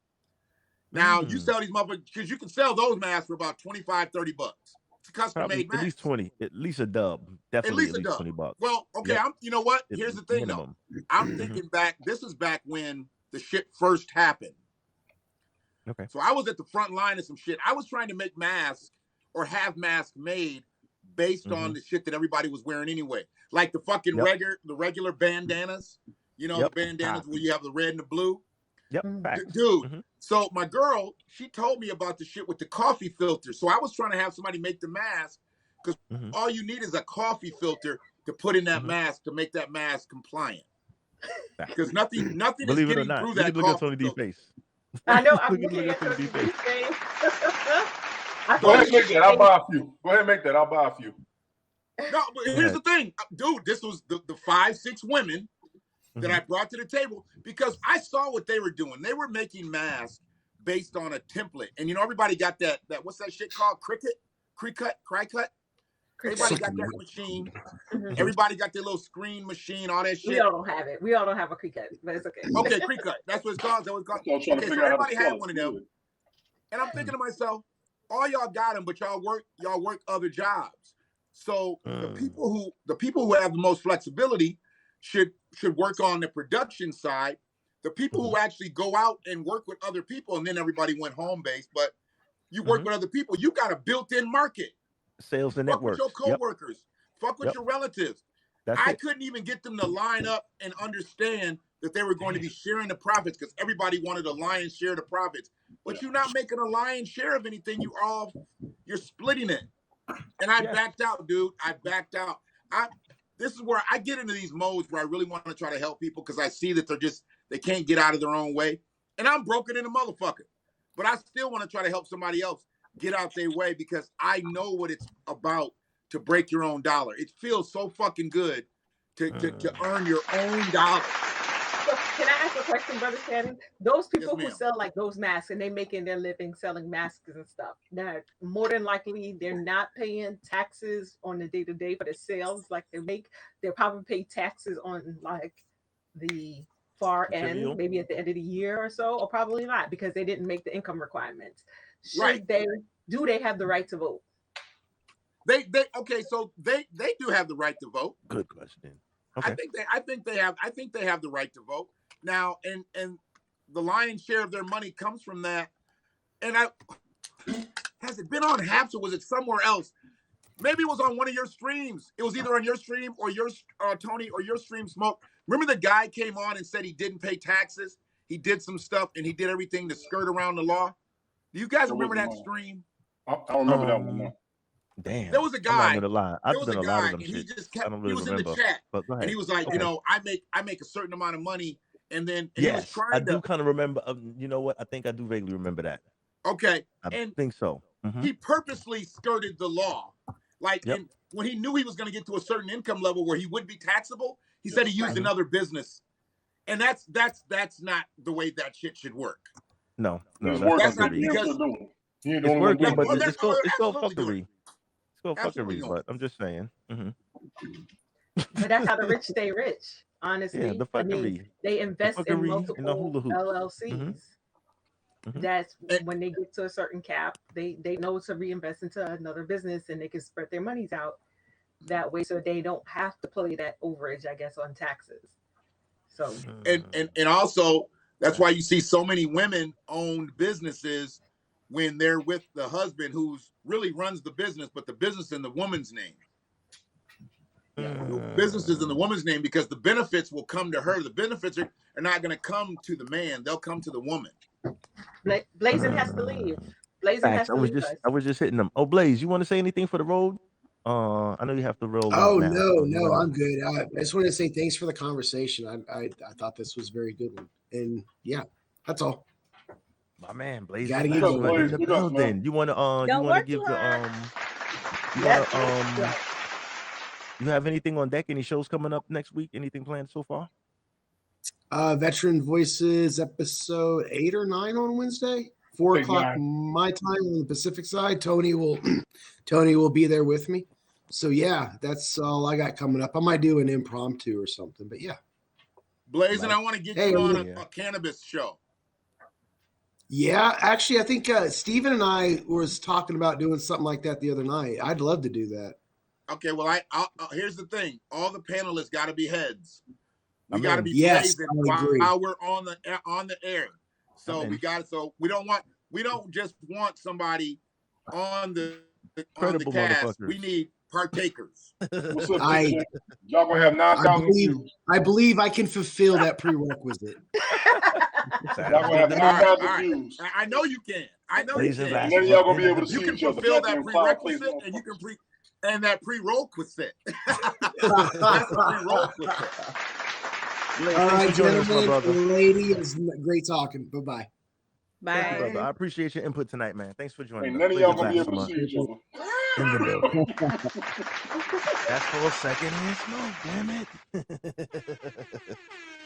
Now you sell these motherfuckers because you can sell those masks for about 25, 30 bucks. It's a custom Probably made at mask. least 20. At least a dub. At Definitely least a dub. $20. Well, okay, Yep. you know what? At Here's the thing minimum. though. I'm thinking back, this is back when the shit first happened. Okay. So I was at the front line of some shit. I was trying to make masks or have masks made based on the shit that everybody was wearing anyway. Like the fucking Yep. regular bandanas. You know, Yep. the bandanas where you have the red and the blue. Yep. Mm. Facts. Dude, Mhm. so my girl, she told me about the shit with the coffee filter. So I was trying to have somebody make the mask because Mhm. all you need is a coffee filter to put in that Mhm. mask to make that mask compliant. Facts. Because nothing is Believe it or getting not, through look that at Tony coffee D filter. face. I know. I'm Look looking at at Tony D Tony face. D's face. Go I thought ahead and make that. I'll buy a few. Go ahead and make that. I'll buy a few. No, but here's the thing, dude. This was the 5-6 women that I brought to the table because I saw what they were doing. They were making masks based on a template, and you know everybody got that what's that shit called? Cricut. Everybody got that machine. Mhm. Everybody got their little screen machine, all that We shit. all don't have it. We all don't have a cricket, but it's okay. Okay, Cricut. That's what it's called. That's what it's called. So I'm trying to Okay, so figure out how to everybody spell had it. one of them, and I'm thinking to myself, all y'all got them, but y'all work other jobs. So the people who have the most flexibility should work on the production side. The people who actually go out and work with other people, and then everybody went home based, but you work with other people, you got a built-in market. Sales and Fuck with networks. your coworkers. Fuck with Yep. your relatives. That's I it. couldn't even get them to line up and understand that they were going to be sharing the profits because everybody wanted a lion's share of the profits. But you're not making a lion's share of anything. You're splitting it. And I backed out, dude. I backed out. This is where I get into these modes where I really want to try to help people because I see that they can't get out of their own way. And I'm broken in a motherfucker. But I still want to try to help somebody else get out their way because I know what it's about to break your own dollar. It feels so fucking good to earn your own dollar. So can I ask a question, Brother Shannon? Those people who ma'am. sell like those masks and they making their living selling masks and stuff, now more than likely they're not paying taxes on the day-to-day for the sales like they make. They'll probably pay taxes on like the far Trivial. end, maybe at the end of the year or so, or probably not because they didn't make the income requirements. Should Right. they have the right to vote? They okay, so they do have the right to vote. Good question. Okay. I think they have the right to vote. Now, and the lion's share of their money comes from that. And has it been on Haps or was it somewhere else? Maybe it was on one of your streams. It was either on your stream or yours, Tony, or your stream, Smoke. Remember the guy came on and said he didn't pay taxes? He did some stuff and he did everything to skirt around the law. Do you guys remember that stream? I don't remember that one. No. Damn. There was a I'm guy. not gonna lie. I've done a lot of them and he shit. just I kept. don't He really was in the remember. chat, But go ahead. and he was like, Okay. I make a certain amount of money, and then and he was Yes, trying I to. do kind of remember. You know what? I think I do vaguely remember that. Okay, I and think so. Mhm. he purposely skirted the law, like Yep. and when he knew he was going to get to a certain income level where he would be taxable, he said he used Mhm. another business, and that's not the way that shit should work. No, It's that's working That's not fuckery. because he ain't the It's only one working, doing but Well, it. it's called absolutely doing fuckery. it. It's called Absolutely fuckery, doing but I'm just saying. But that's how the rich stay rich. Honestly, Yeah, the I mean, fuckery, they the invest in fuckery, and the hula multiple hoops. LLCs. Mhm. That's And- when they get to a certain cap, they know to reinvest into another business and they can spread their monies out that way so they don't have to pay that overage, I guess, on taxes. So and also that's why you see so many women owned businesses when they're with the husband who's really runs the business, but the business in the woman's name. The business is in the woman's name because the benefits will come to her. The benefits are not going to come to the man; they'll come to the woman. Blazing has to leave. Blazing Facts. has to leave us. I was just hitting them. Oh, Blaze, you want to say anything for the road? I know you have to roll Oh out now. no, I'm good. I just wanted to say thanks for the conversation. I thought this was a very good one, and yeah, that's all. My man, Blaze. Gotta is get back going. in Blaze. the Big ups, man. building. You want to give too the hard. you have anything on deck? Any shows coming up next week? Anything planned so far? Veteran Voices episode 8 or 9 on Wednesday, 4:00 my time on the Pacific side. Tony will be there with me. So yeah, that's all I got coming up. I might do an impromptu or something, but yeah. Blazing, I want to get you on a cannabis show. Yeah, actually, I think Steven and I was talking about doing something like that the other night. I'd love to do that. Okay, well, here's the thing: all the panelists got to be heads. We I'm got to in. be Yes, blazing I agree. while we're on the air. So I'm in. we don't just want somebody on the Credible cast. motherfuckers. We need partakers. What's up, I- DJ? Y'all gonna have 9,000 views. I believe I can fulfill that prerequisite. Y'all gonna have All 9,000 right. views. I know you can. I know you Blazing can. back. And then y'all gonna be able to You see can each other. fulfill that Goddamn cloud plays, prerequisite, and you motherfucker. can that prerequisite. That's a prerequisite. Blaze, All thanks right, for joining us, my gentlemen, brother. lady, it was great talking. Bye-bye. Thank you, Bye. brother. I appreciate your input tonight, man. Thanks for joining Ain't us. none of y'all Blaze gonna be back able so to much. see each other. In the building. That's for secondhand smoke, damn it.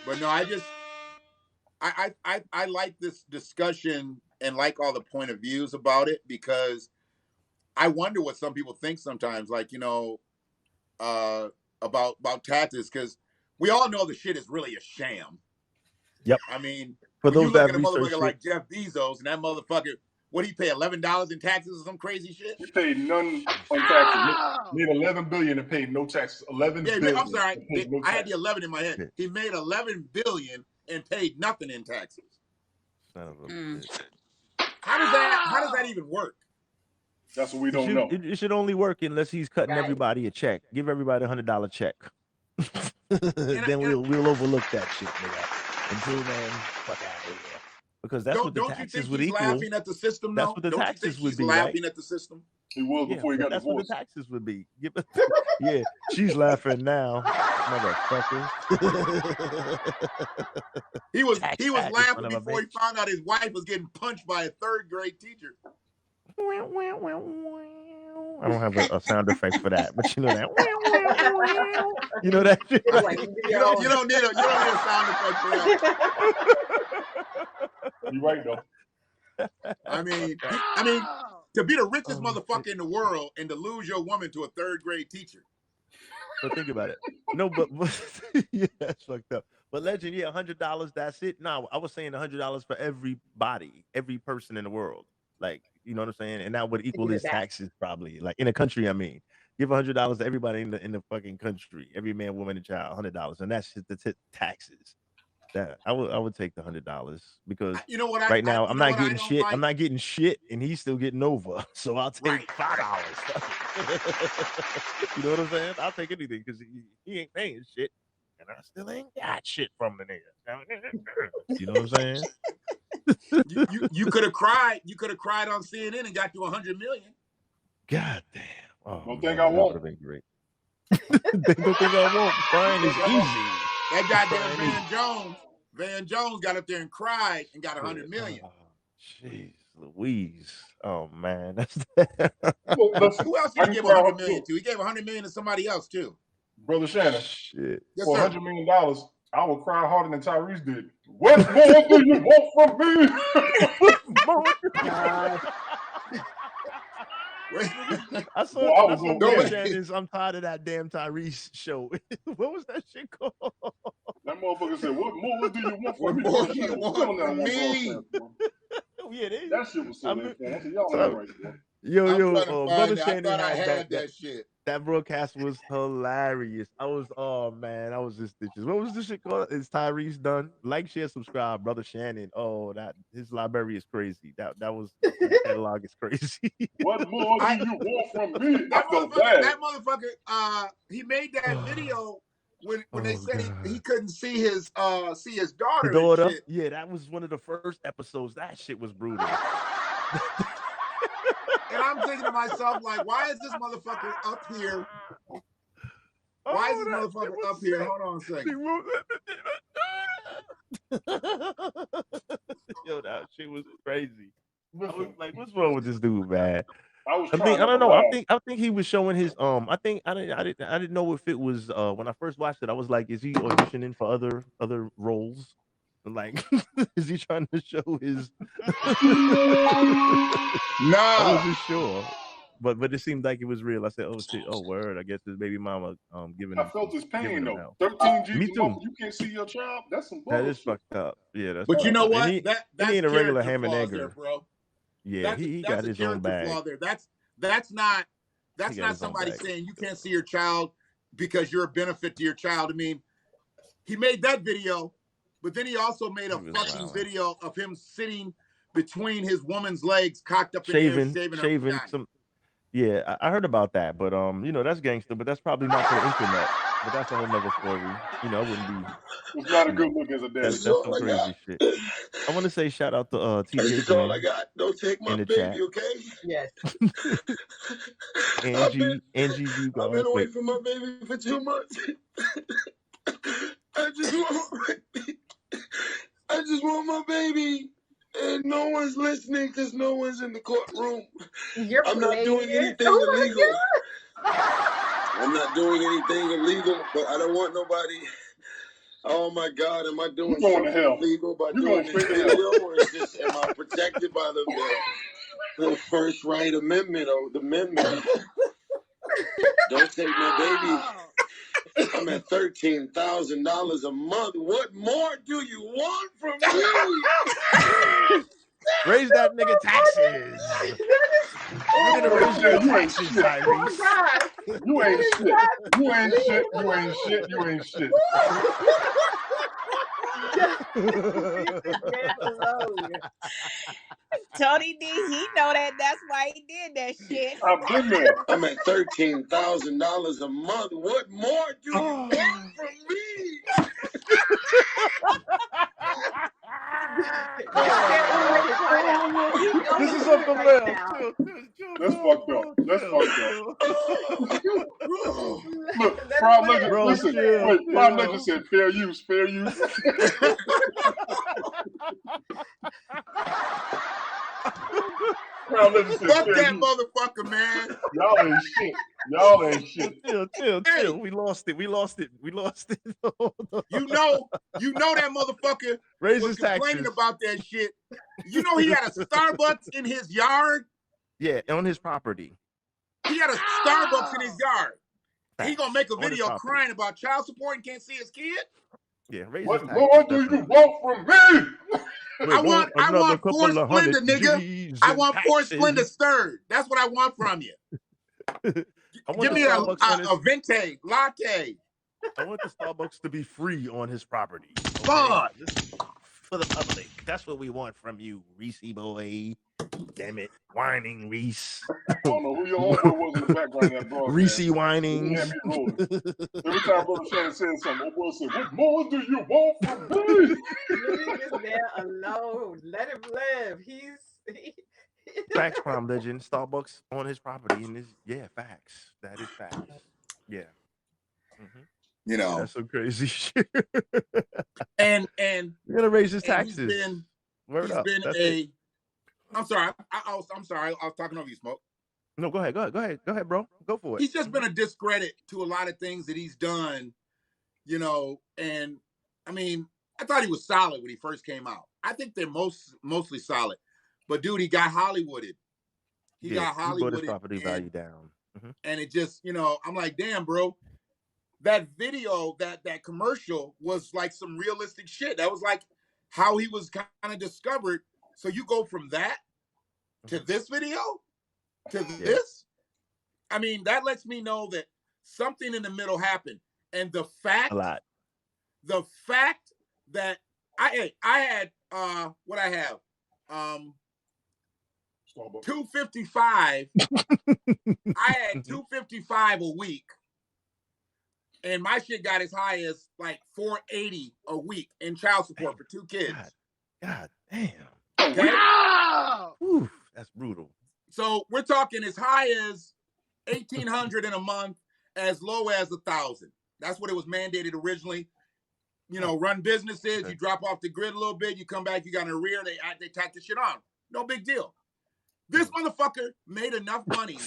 But no, I like this discussion and like all the point of views about it because I wonder what some people think sometimes, like, about taxes, because we all know the shit is really a sham. Yep. I mean, For when you those look that at a research motherfucker it, like Jeff Bezos and that motherfucker, what he pay $11 in taxes or some crazy shit? He paid none on taxes. Made $11 billion and paid no taxes. $11 Yeah, billion. I'm sorry. and paid no I had the taxes. 11 in my head. Yeah. He made $11 billion and paid nothing in taxes. son of a Mm. bitch. How does that even work? That's what we don't know. It should only work unless he's cutting Right. everybody a check. Give everybody $100 check. Then we'll overlook that shit, nigga. Until then, fuck out of here. Because that's what the Don't you taxes think would he's equal. laughing at the system? That's though? what the Don't taxes you think would he's be, right? laughing at the system? He was Yeah, before he got that's what the divorced. taxes would be. Yeah, she's laughing now, motherfucker. He was Tax laughing son of a before he bitch. found out his wife was getting punched by a third grade teacher. I don't have a sound effect for that, but you know that. You know that shit. Like, You don't need a sound effect for that. You right though. I mean, to be the richest motherfucker in the world and to lose your woman to a third grade teacher. But think about it. No, but yeah, that's fucked up. But Legend, yeah, $100. That's it. No, I was saying $100 for everybody, every person in the world. Like, you know what I'm saying? And that would To equal give it his back. taxes probably. Like in a country, I mean, give $100 to everybody in the fucking country, every man, woman, and child, $100, and that's just the taxes. That I would take the $100 because You know what right now you I'm know not what I getting don't shit. I'm like? not getting shit, and he's still getting over. So I'll take Right. $5. You know what I'm saying? I'll take anything because he ain't paying shit, and I still ain't got shit from the nigga. You know what I'm saying? You could have cried. You could have cried on CNN and got you 100 million. God damn. Oh Don't man, think I that would won't. have been great. They don't think I won't. Crying is easy. That goddamn Crying Van Jones got up there and cried and got is 100 million. Jeez, Louise. Oh man, that's Look, listen, Who else I did he can give cry. 100 million to? He gave 100 million to somebody else too. Brother Shannon, shit. Yes, for sir. $100 million, I will cry harder than Tyrese did. What more do you want from me? God. I saw Well, I was Brother okay. Shannon's I'm tired of that damn Tyrese show. What was that shit called? That motherfucker said, "What more do you want What from me?" more Brother do you Shannon was want killing that from one me? broadcast, bro. Yeah, they, That shit was so I lit, mean, man. I said, "Y'all so, ain't right, bro." I'm trying to Brother find it. I Shannon thought I had had that shit. that broadcast was hilarious. Oh man, I was just stitches. What was this shit called? Is Tyrese done? Like, share, subscribe, Brother Shannon. Oh, that his library is crazy. That was his catalog is crazy. What more do I you want from me? I felt bad. that motherfucker, he made that video when they Oh said he god. couldn't see his His daughter and daughter. shit. Yeah, that was one of the first episodes. That shit was brutal. And I'm thinking to myself, like, why is this motherfucker up here? Why is this that shit motherfucker was up here? sick. Hold on a second. Yo, that shit was crazy. I was Listen, like, what's wrong with this dude, man? I was I trying think I not to don't know. laugh. I think he was showing his I think I didn't know if it was when I first watched it. I was like, is he auditioning for other roles? Like, is he trying to show his? I Nah. wasn't sure, but it seemed like it was real. I said, oh shit, oh word. I guess his baby mama giving I him felt his giving pain him though. hell. 13 G's Me a month, too. you can't see your child. That's some That is bullshit. fucked up. Yeah, that's But you fucked know up. And what? he That's ain't a regular character ham and flaws there, egger. bro. Yeah, he That's got a his own character bag. flaw there. That's not He got his own somebody bag. saying you can't see your child because you're a benefit to your child. I mean, he made that video, but then he also made a fucking video of him sitting between his woman's legs, cocked up in the air, shaving her vagina. Some. Yeah, I heard about that, but you know, that's gangster, but that's probably not for the internet. But that's a whole nother story. You know, it wouldn't be. It's not a You good know, look as a dad. that's some crazy shit. I want to say shout out to TJ That's all I Glenn got. Don't take my in the baby, chat. okay? Yes. Angie View I've been God. away Wait, from my baby for 2 months. I just want my baby. I just want my baby. And no one's listening because no one's in the courtroom. I'm not doing anything illegal. I'm not doing anything illegal, but I don't want nobody. Oh my God, am I doing something illegal by doing this video, or is this? Am I protected by the First Right Amendment or the amendment? Don't take my baby. I'm at $13,000 a month. What more do you want from me? raise that nigga taxes. You're gonna raise your taxes, Tyrese. You ain't shit. You ain't shit. You ain't shit. You ain't shit. Tony D, he know that. That's why he did that shit. I've been there. I'm at $13,000 a month. What more do you want from me? This is something else. That's fucked up. That's fucked up. Look, Prime Legend, listen. Wait, Prime Legend said fair use, fair use. Prime Legend said Fuck fair that use. motherfucker, man. Y'all ain't shit. Y'all ain't shit. Chill. We lost it. You know that motherfucker Raise was his complaining taxes. about that shit. You know he had a Starbucks in his yard. Yeah, on his property. He had a Starbucks in his yard. He gonna make a On his video property. crying about child support and can't see his kid? Yeah, raise his What taxes. more do you want from me? I want poor Splendor, nigga. I want poor Splendor stirred. That's what I want from you. Give me a venti latte. I want the Starbucks to be free on his property. Okay? Fuck. For the public. That's what we want from you, Reese boy. Damn it. Whining Reese. I don't know who your homeboy was in the background of that broadcast. Reese whining. Every time Brother Shannon said something, old boy said, what more do you want from me? Leave this man alone. Let him live. Facts, Prime Legend. Starbucks on his property. And facts. That is facts. Yeah. Mm-hmm. You know, that's some crazy shit. and you're gonna raise his taxes. I'm sorry. I'm sorry. I was talking over you, Smoke. No, go ahead, bro. Go for it. He's just been a discredit to a lot of things that he's done, you know. And I mean, I thought he was solid when he first came out. I think they're mostly solid. But dude, he got Hollywooded. He got Hollywooded. He brought his property value down. Mm-hmm. And it just, you know, I'm like, damn, bro. That video, that commercial was like some realistic shit. That was like how he was kind of discovered. So you go from that to this video to this. I mean, that lets me know that something in the middle happened. And the fact that I had what I have 255. I had 255 a week. And my shit got as high as like 480 a week in child support for 2 kids. God damn. Okay? Wow. Oof, that's brutal. So we're talking as high as 1,800 in a month, as low as 1,000. That's what it was mandated originally. You know, run businesses, you drop off the grid a little bit, you come back, you got an arrear, they tack the shit on. No big deal. This motherfucker made enough money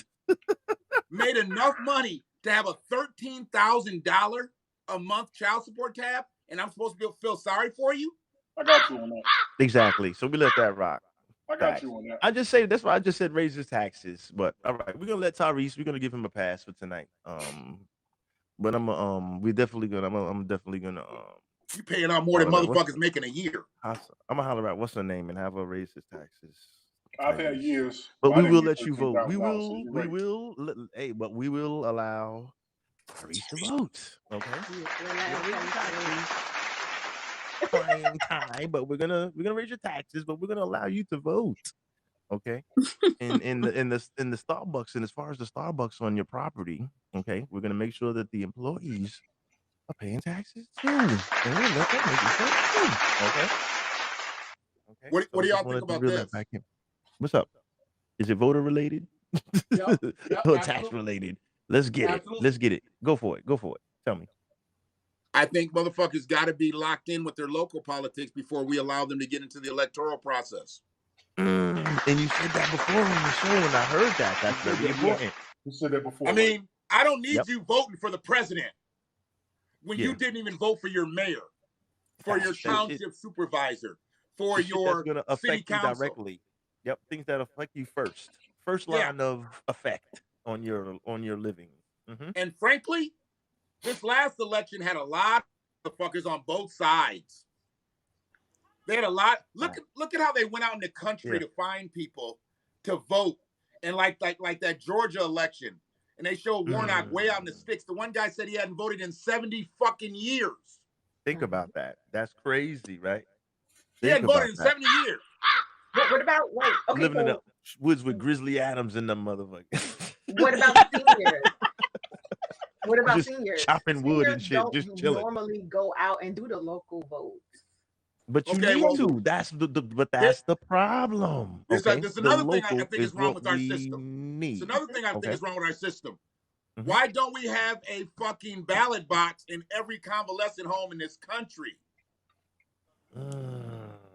to have a $13,000 a month child support tab, and I'm supposed to feel sorry for you? I got you on that. Exactly. So we let that rock. I got you on that. I just say that's why I just said raise his taxes. But all right, we're gonna let Tyrese. We're gonna give him a pass for tonight. But I'm definitely gonna. You paying out more than motherfuckers making a year. I'm gonna holler out what's her name and have her raise his taxes. I've had years, but we will let you vote. We will. Hey, but we will allow Tyrese to vote. Okay. Trying time, but we're gonna raise your taxes, but we're gonna allow you to vote. Okay. in the Starbucks, and as far as the Starbucks on your property, okay, we're gonna make sure that the employees are paying taxes too. And we'll let them make it too. Okay. What do y'all think about this? What's up? Is it voter related? Yep, or tax related? Let's get it. Let's get it. Go for it. Tell me. I think motherfuckers got to be locked in with their local politics before we allow them to get into the electoral process. And you said that before on the show, and I heard that. That's very important. You said that before. I mean, I don't need you voting for the president when you didn't even vote for your mayor, for your township supervisor, for your going to affect you directly. Yep, things that affect you first. First line of effect on your living. Mm-hmm. And frankly, this last election had a lot of fuckers on both sides. They had a lot. Look at how they went out in the country to find people to vote. And like that Georgia election. And they showed Warnock way out in the sticks. The one guy said he hadn't voted in 70 fucking years. Think about that. That's crazy, right? He hadn't voted in 70 years. But what about living in the woods with Grizzly Adams and them motherfuckers? What about seniors? What about just seniors? Chopping wood and shit, just chilling. Normally go out and do the local votes. But you need to. That's the problem. There's another thing I think is wrong with our system. It's another thing I think is wrong with our system. Mm-hmm. Why don't we have a fucking ballot box in every convalescent home in this country?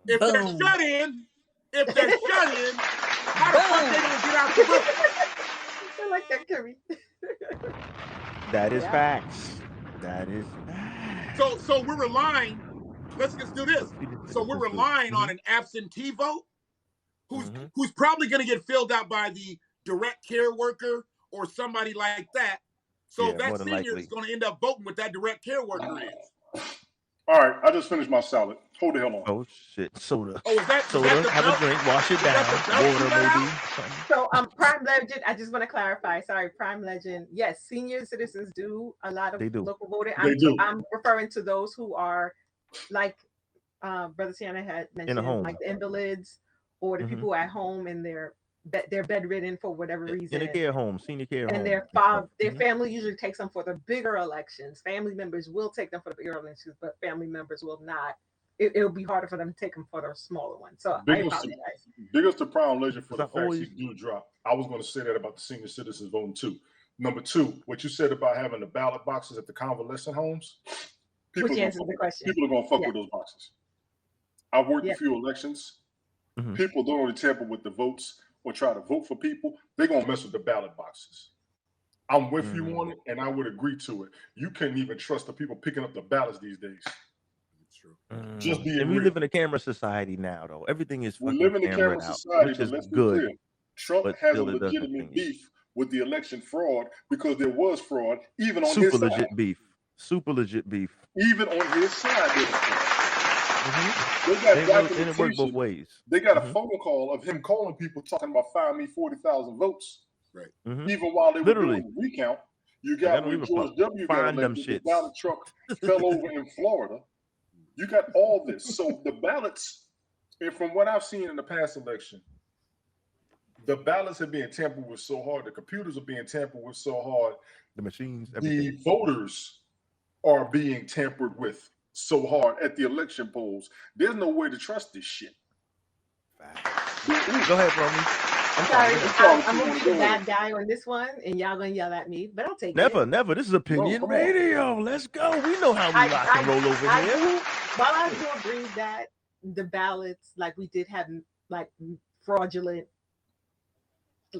If they're shut in, how the fuck they gonna get out the room? I like that, Curry. That is facts. That is facts. So we're relying. Let's just do this. So we're relying on an absentee vote, who's probably going to get filled out by the direct care worker or somebody like that. So that senior is going to end up voting with that direct care worker is. All right, I just finished my salad. Hold the hell on. Oh shit, soda. Oh, is that Soda. the Have belt? a drink. Wash it Is that down. the belt you Water, let maybe. out? Something. So Prime Legend, I just want to clarify. Sorry, Prime Legend. Yes, senior citizens do a lot of They do. local voting. They do. I'm referring to those who are like Brother Tiana had In a mentioned, home. like the invalids or the Mhm. people at home and they're bedridden for whatever In reason. a care home, senior care And home. their Mhm. family usually takes them for the bigger elections. Family members will take them for the bigger elections, but family members will not. It'll be harder for them to take them for the smaller ones. So I apologize. Biggest to Prime Legend for Because the I facts he always do drop. I was going to say that about the senior citizens voting too. Number two, what you said about having the ballot boxes at the convalescent homes, people Which are answers the question. going to fuck Yeah. with those boxes. I've worked Yeah. a few elections. Mhm. People don't only tamper with the votes or try to vote for people. They're going to mess with the ballot boxes. I'm with you on it, and I would agree to it. You can't even trust the people picking up the ballots these days. True. Just being and we real. live in a camera society now, though. Everything is We fucking live in a camera cameraed out, society, which but is let's be good. clear. Trump but has a still it does legitimate continue. beef with the election fraud because there was fraud even on Super his legit side. beef. Super legit beef. Even on his side, there was fraud. Mhm. They got And it worked both documentation. ways. They got a Mhm. phone call of him calling people talking about find me 40,000 votes. Right. Mhm. Even while they were Literally. doing the recount, you Like, I got don't when give a George fuck. W. got Find them elected, the shits. ballot truck fell over in Florida. You got all this. So the ballots, and from what I've seen in the past election, the ballots are being tampered with so hard, the computers are being tampered with so hard, The machines, the everything. voters are being tampered with so hard at the election polls. There's no way to trust this shit. Go ahead, Romy. I'm Sorry, sorry. Go ahead. I'm gonna be the bad guy on this one, and y'all gonna yell at me, but I'll take it. Never. This is opinion come on. radio. Let's go. We know how we rock and roll over here. While I do agree that the ballots, like we did have like fraudulent,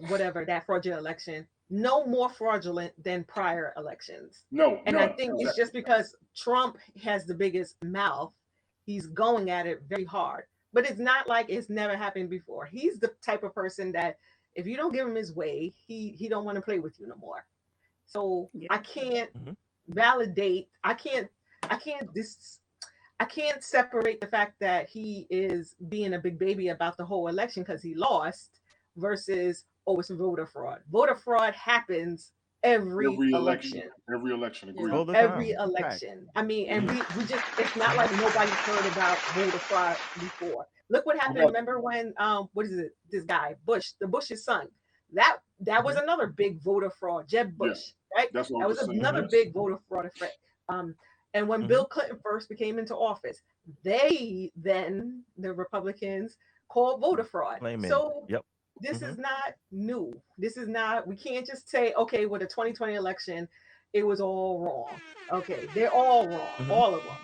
whatever that fraudulent election, no more fraudulent than prior elections. No, And none. I think it's just because Trump has the biggest mouth, he's going at it very hard. But it's not like it's never happened before. He's the type of person that if you don't give him his way, he don't want to play with you no more. So I can't validate. I can't separate the fact that he is being a big baby about the whole election because he lost versus it's voter fraud. Voter fraud happens every election. Every election, agree. All the Every time. election. I mean, and we just it's not like nobody's heard about voter fraud before. Look what happened. Remember when what is it? This guy, Bush's son. That was another big voter fraud. Jeb Bush, right? That's what that was another big voter fraud effect. And when Bill Clinton first became into office, they then the Republicans called voter fraud. So this is not new. This is not. We can't just say, okay, with the 2020 election, it was all wrong. Okay, they're all wrong, all of them.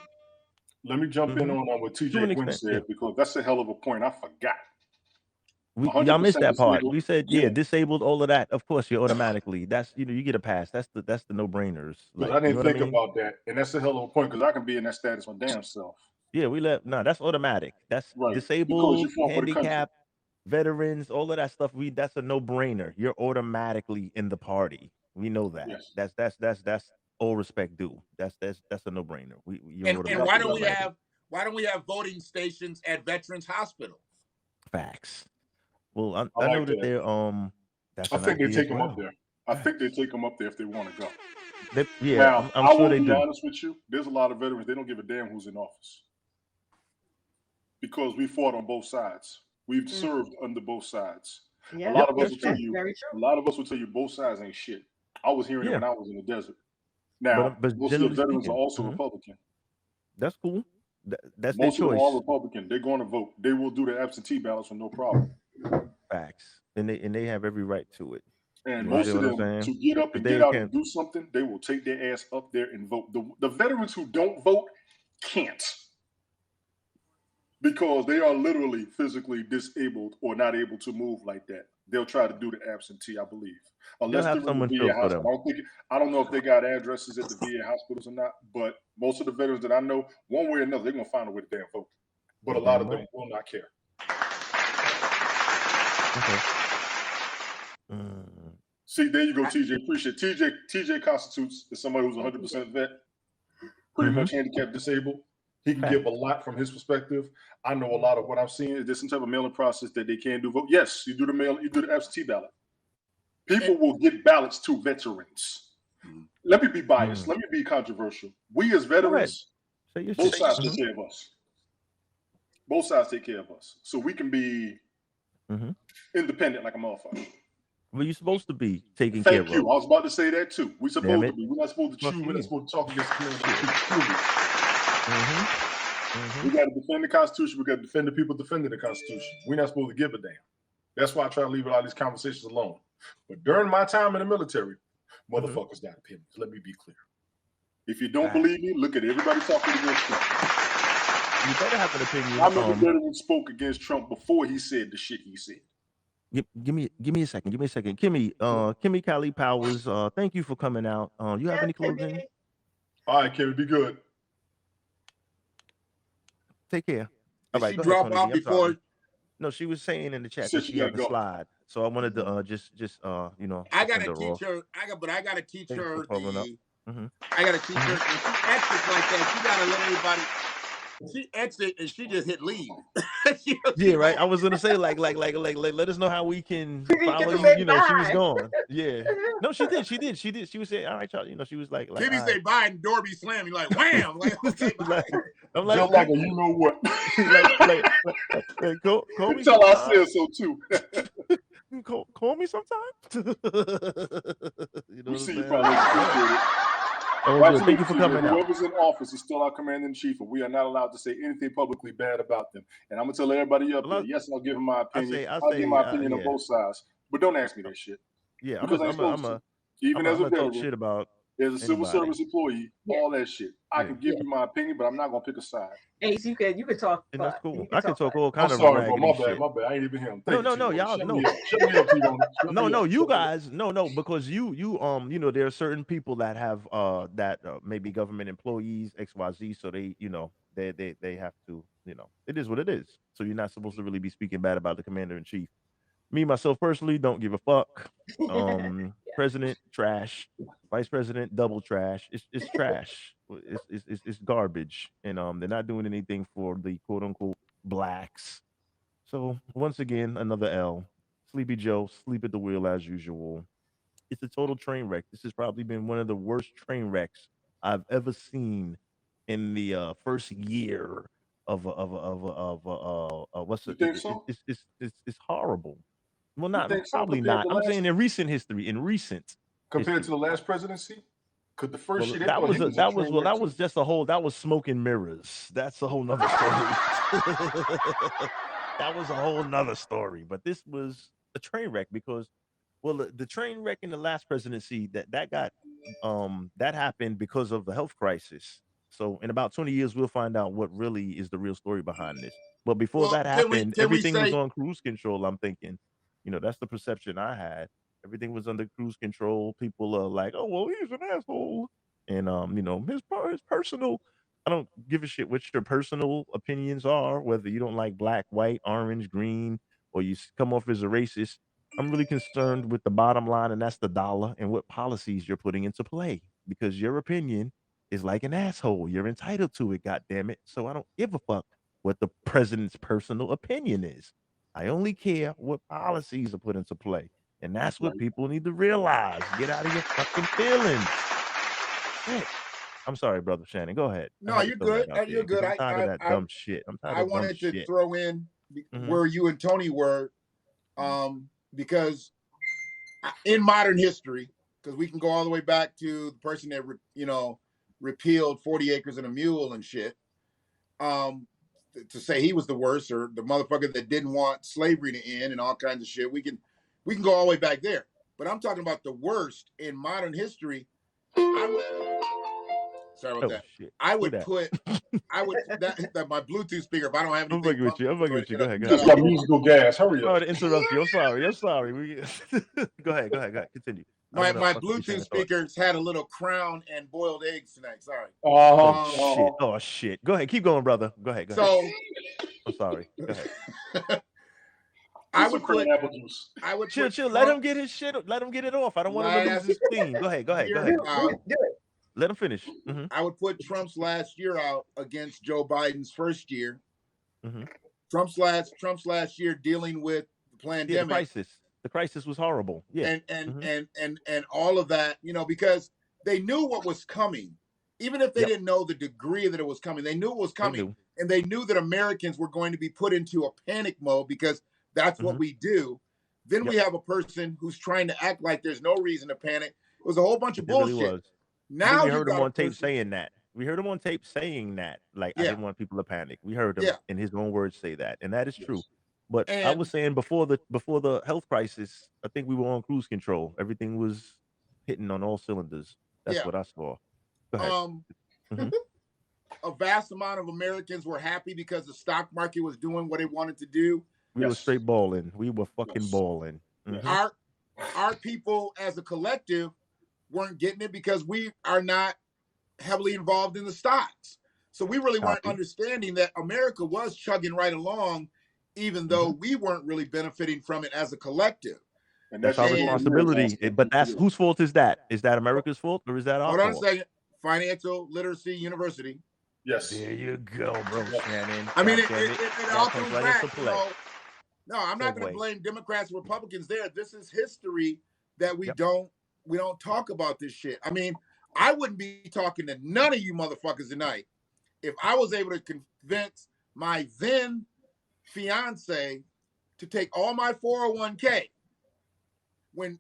Let me jump in on what TJ Quinn said because that's a hell of a point. I forgot. Y'all missed that part. disabled. We said, disabled, all of that. Of course, you're automatically. That's you get a pass. That's the no brainers. Like, I didn't think about that, and that's a hell of a point because I can be in that status my damn self. Yeah, that's automatic. That's disabled, handicapped, veterans, all of that stuff. That's a no brainer. You're automatically in the party. We know that. Yes. That's all respect due. That's a no brainer. And why don't we have voting stations at Veterans Hospital? Facts. Well, I know that they're I think they take them up there. I think they take them up there if they want to go. Now, I'm sure they do. I will be honest with you. There's a lot of veterans. They don't give a damn who's in office because we fought on both sides. We've served under both sides. Yeah, a lot of us will tell you. Very true. A lot of us will tell you both sides ain't shit. I was hearing it when I was in the desert. Now, but most of the veterans are also Republican. That's cool. That's most their choice. Most of them are Republican. They're going to vote. They will do the absentee ballots with no problem. Facts, and they have every right to it. And most of them, to get up and get out and do something, they will take their ass up there and vote. The veterans who don't vote can't because they are literally physically disabled or not able to move like that. They'll try to do the absentee, I believe, unless they're in the VA hospital. I don't know if they got addresses at the VA hospitals or not, but most of the veterans that I know, one way or another, they're gonna find a way to damn vote. But a lot of them will not care. Okay. See, there you go, TJ. Appreciate it. TJ constitutes as somebody who's 100% vet, pretty much handicapped, disabled. He can give a lot from his perspective. I know a lot of what I'm seeing is there's some type of mailing process that they can do vote. Yes, you do the absentee ballot. People will get ballots to veterans. Let me be biased. Let me be controversial. We as veterans, both sides take care of us. Both sides take care of us. So we can be independent like a motherfucker. Well, you're supposed to be taking care of. Thank you. I was about to say that too. We're supposed to be. We're not supposed to chew. We're not supposed to talk against the community. We got to defend the Constitution. We got to defend the people defending the Constitution. We're not supposed to give a damn. That's why I try to leave a lot of these conversations alone. But during my time in the military, motherfuckers got opinions. Let me be clear. If you don't believe me, look at everybody talking against Trump. You better have an opinion. I remember veterans spoke against Trump before he said the shit he said. Give me a second. Give me a second. Kimmy Kali Powers, thank you for coming out. You have any closing? All right, Kimmy, be good. Take care. All right, she drop out before? No, she was saying in the chat that she had to slide. So I wanted to just I gotta teach her. I gotta teach her the. I gotta teach her. When she exits like that, she gotta let everybody. She exit and she just hit leave. Yeah, right. I was gonna say like let us know how we can follow you. You know, she was gone. Yeah. No, she did. She was saying, all right, y'all. You know, she was like Kimmy say bye and door be slammed. You're like, wham. Like, okay, bye. I'm like, you know what? Call me. Tell I said so too. Call me sometime. You know we see you probably. Thank you for coming out. Whoever's in office is still our commander in chief, and we are not allowed to say anything publicly bad about them. And I'm gonna tell everybody up there, yes, I'll give them my opinion. I'll give my opinion on both sides, but don't ask me that shit. Yeah, because even as a veteran, shit about as a civil service employee, all that shit. I can give you my opinion, but I'm not gonna pick a side. Ace, you can talk. And that's cool. I can talk all kind of sorry, bro. My shit. bad. I ain't even him. No, y'all no. No, you guys, no, because you know, there are certain people that have maybe government employees, XYZ, so they, you know, they have to, you know, it is what it is. So you're not supposed to really be speaking bad about the commander in chief. Me, myself personally, don't give a fuck. President, trash. Vice president, double trash. It's trash. It's garbage. And they're not doing anything for the quote unquote blacks. So once again, another L. Sleepy Joe, sleep at the wheel as usual. It's a total train wreck. This has probably been one of the worst train wrecks I've ever seen in the first year of what's it? It's horrible. Well, not probably not. I'm saying in recent history. Compared to the last presidency, because the first shit that was just a whole. That was smoke and mirrors. That's a whole nother story. That was a whole nother story. But this was a train wreck because, well, the train wreck in the last presidency that happened because of the health crisis. So in about 20 years, we'll find out what really is the real story behind this. But before that happened, everything was on cruise control. I'm thinking. You know, that's the perception I had. Everything was under cruise control. People are like, oh, well, he's an asshole. And, you know, his personal, I don't give a shit what your personal opinions are, whether you don't like black, white, orange, green, or you come off as a racist. I'm really concerned with the bottom line, and that's the dollar and what policies you're putting into play, because your opinion is like an asshole. You're entitled to it, goddammit. So I don't give a fuck what the president's personal opinion is. I only care what policies are put into play. And that's what people need to realize. Get out of your fucking feelings. Shit. I'm sorry, brother Shannon. Go ahead. No, you're good. You're good. I'm tired of that dumb shit. I'm tired I wanted to throw in where you and Tony were, because in modern history, because we can go all the way back to the person that repealed 40 acres and a mule and shit. To say he was the worst, or the motherfucker that didn't want slavery to end and all kinds of shit. We can go all the way back there. But I'm talking about the worst in modern history. Sorry about that. Shit. I would that my Bluetooth speaker, if I don't have anything. I'm fucking with you. Go ahead. Just like musical gas. Hurry up. Sorry to interrupt you. I'm sorry. Go ahead. Continue. My Bluetooth speakers had a little crown and boiled eggs tonight. Sorry. Oh shit. Go ahead. Keep going, brother. Go ahead. So I'm sorry. Go ahead. I would chill. Let him get his shit. Let him get it off. I don't want him to lose his steam. Go ahead. Do it. Let him finish. I would put Trump's last year out against Joe Biden's first year. Trump's last year dealing with the pandemic. The crisis was horrible. Yeah. And all of that, you know, because they knew what was coming. Even if they didn't know the degree that it was coming, they knew it was coming. And they knew that Americans were going to be put into a panic mode because that's what we do. Then we have a person who's trying to act like there's no reason to panic. It was a whole bunch of bullshit. Really was. Now we heard him on tape saying that. We heard him on tape saying that. Like, I didn't want people to panic. We heard him in his own words say that. And that is true. But I was saying before the health crisis, I think we were on cruise control. Everything was hitting on all cylinders. That's what I saw. Go ahead. A vast amount of Americans were happy because the stock market was doing what it wanted to do. We were straight balling. We were fucking balling. Our people as a collective weren't getting it because we are not heavily involved in the stocks. So we really weren't understanding that America was chugging right along, even though we weren't really benefiting from it as a collective. And that's our responsibility. But that's whose fault is that? Is that America's fault or is that our fault? Hold on a second. Financial Literacy University. Yes. There you go, bro, Shannon. I mean, it all comes back. No, I'm not going to blame Democrats and Republicans there. This is history that we don't talk about this shit. I mean, I wouldn't be talking to none of you motherfuckers tonight if I was able to convince my then fiance to take all my 401k. When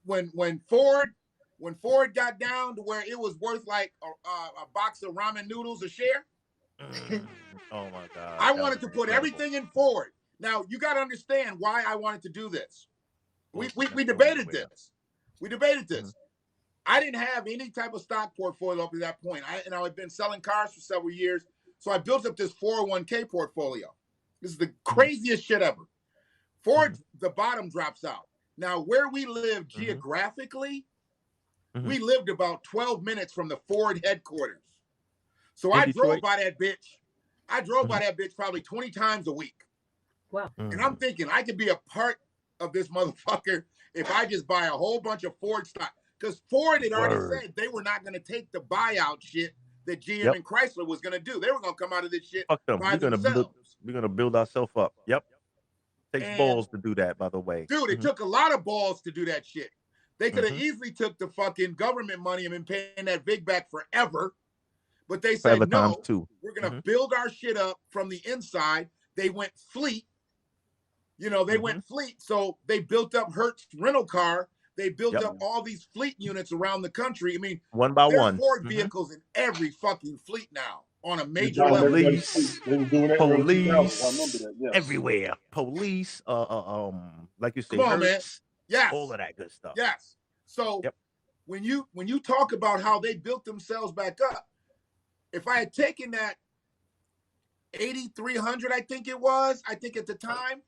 Ford got down to where it was worth like a box of ramen noodles a share. Oh my God. I wanted to put everything in Ford. Now you got to understand why I wanted to do this. We debated this. We debated this. I didn't have any type of stock portfolio up to that point. I had been selling cars for several years. So I built up this 401k portfolio. This is the craziest shit ever. Ford, the bottom drops out. Now, where we live geographically, we lived about 12 minutes from the Ford headquarters. So I drove by that bitch. I drove by that bitch probably 20 times a week. Wow. And I'm thinking I could be a part of this motherfucker if I just buy a whole bunch of Ford stock. Because Ford had already said they were not going to take the buyout shit that GM and Chrysler was going to do. They were going to come out of this shit by themselves. We're going to build ourselves up. Yep. Takes balls to do that, by the way. Dude, it took a lot of balls to do that shit. They could have easily took the fucking government money and been paying that VIG back forever. But they said, no, we're going to build our shit up from the inside. They went fleet. You know, they went fleet. So they built up Hertz rental car. They built up all these fleet units around the country. I mean, one by one. Ford vehicles in every fucking fleet now on a major level. Police everywhere. Police, like you say, come on, man. Yes. All of that good stuff. Yes. So when you talk about how they built themselves back up, if I had taken that 8,300, I think at the time,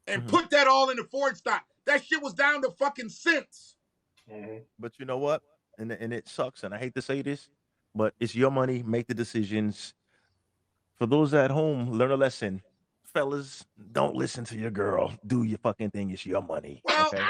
and put that all in the Ford stock, that shit was down to fucking cents. But you know what? And it sucks, and I hate to say this, but it's your money. Make the decisions. For those at home, learn a lesson. Fellas, don't listen to your girl. Do your fucking thing. It's your money. Well, okay?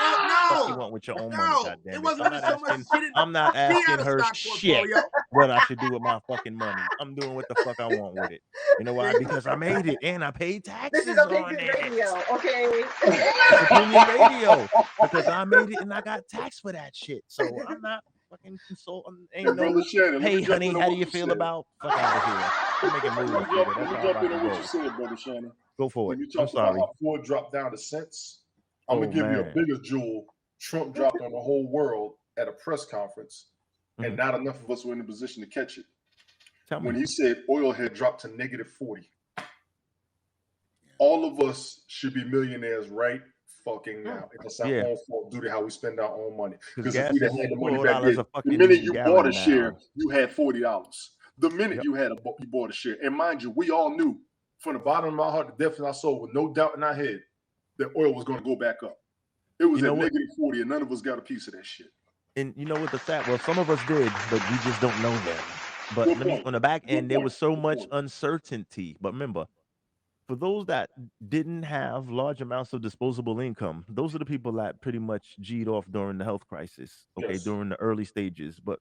no. What you want with your own money, goddamn it wasn't so much. I'm not asking her shit what I should do with my fucking money. I'm doing what the fuck I want with it. You know why? Because I made it and I paid taxes. This is Opinion Radio, okay? It's Opinion Radio because I made it and I got taxed for that shit. So I'm not fucking consulting. Ain't no. Hey, honey, how do you feel about? Fuck out of here. I'm making moves. Let me jump into what you said, brother Shannon. Go for it. When you talk about how Ford dropped down to cents, I'm gonna give you a bigger jewel. Trump dropped on the whole world at a press conference, and not enough of us were in a position to catch it. When he said oil had dropped to -40, all of us should be millionaires right fucking now. It's our own fault due to how we spend our own money. Because if we had the money back then, the minute you bought a share, you had $40. The minute you bought a share, and mind you, we all knew from the bottom of my heart, the depth of our soul, with no doubt in our head, that oil was going to go back up. It was at -40, and none of us got a piece of that shit. And you know what the fact? Well, some of us did, but we just don't know them. But on the back end, there was so much uncertainty. But remember, for those that didn't have large amounts of disposable income, those are the people that pretty much G'd off during the health crisis, okay, Yes. during the early stages. But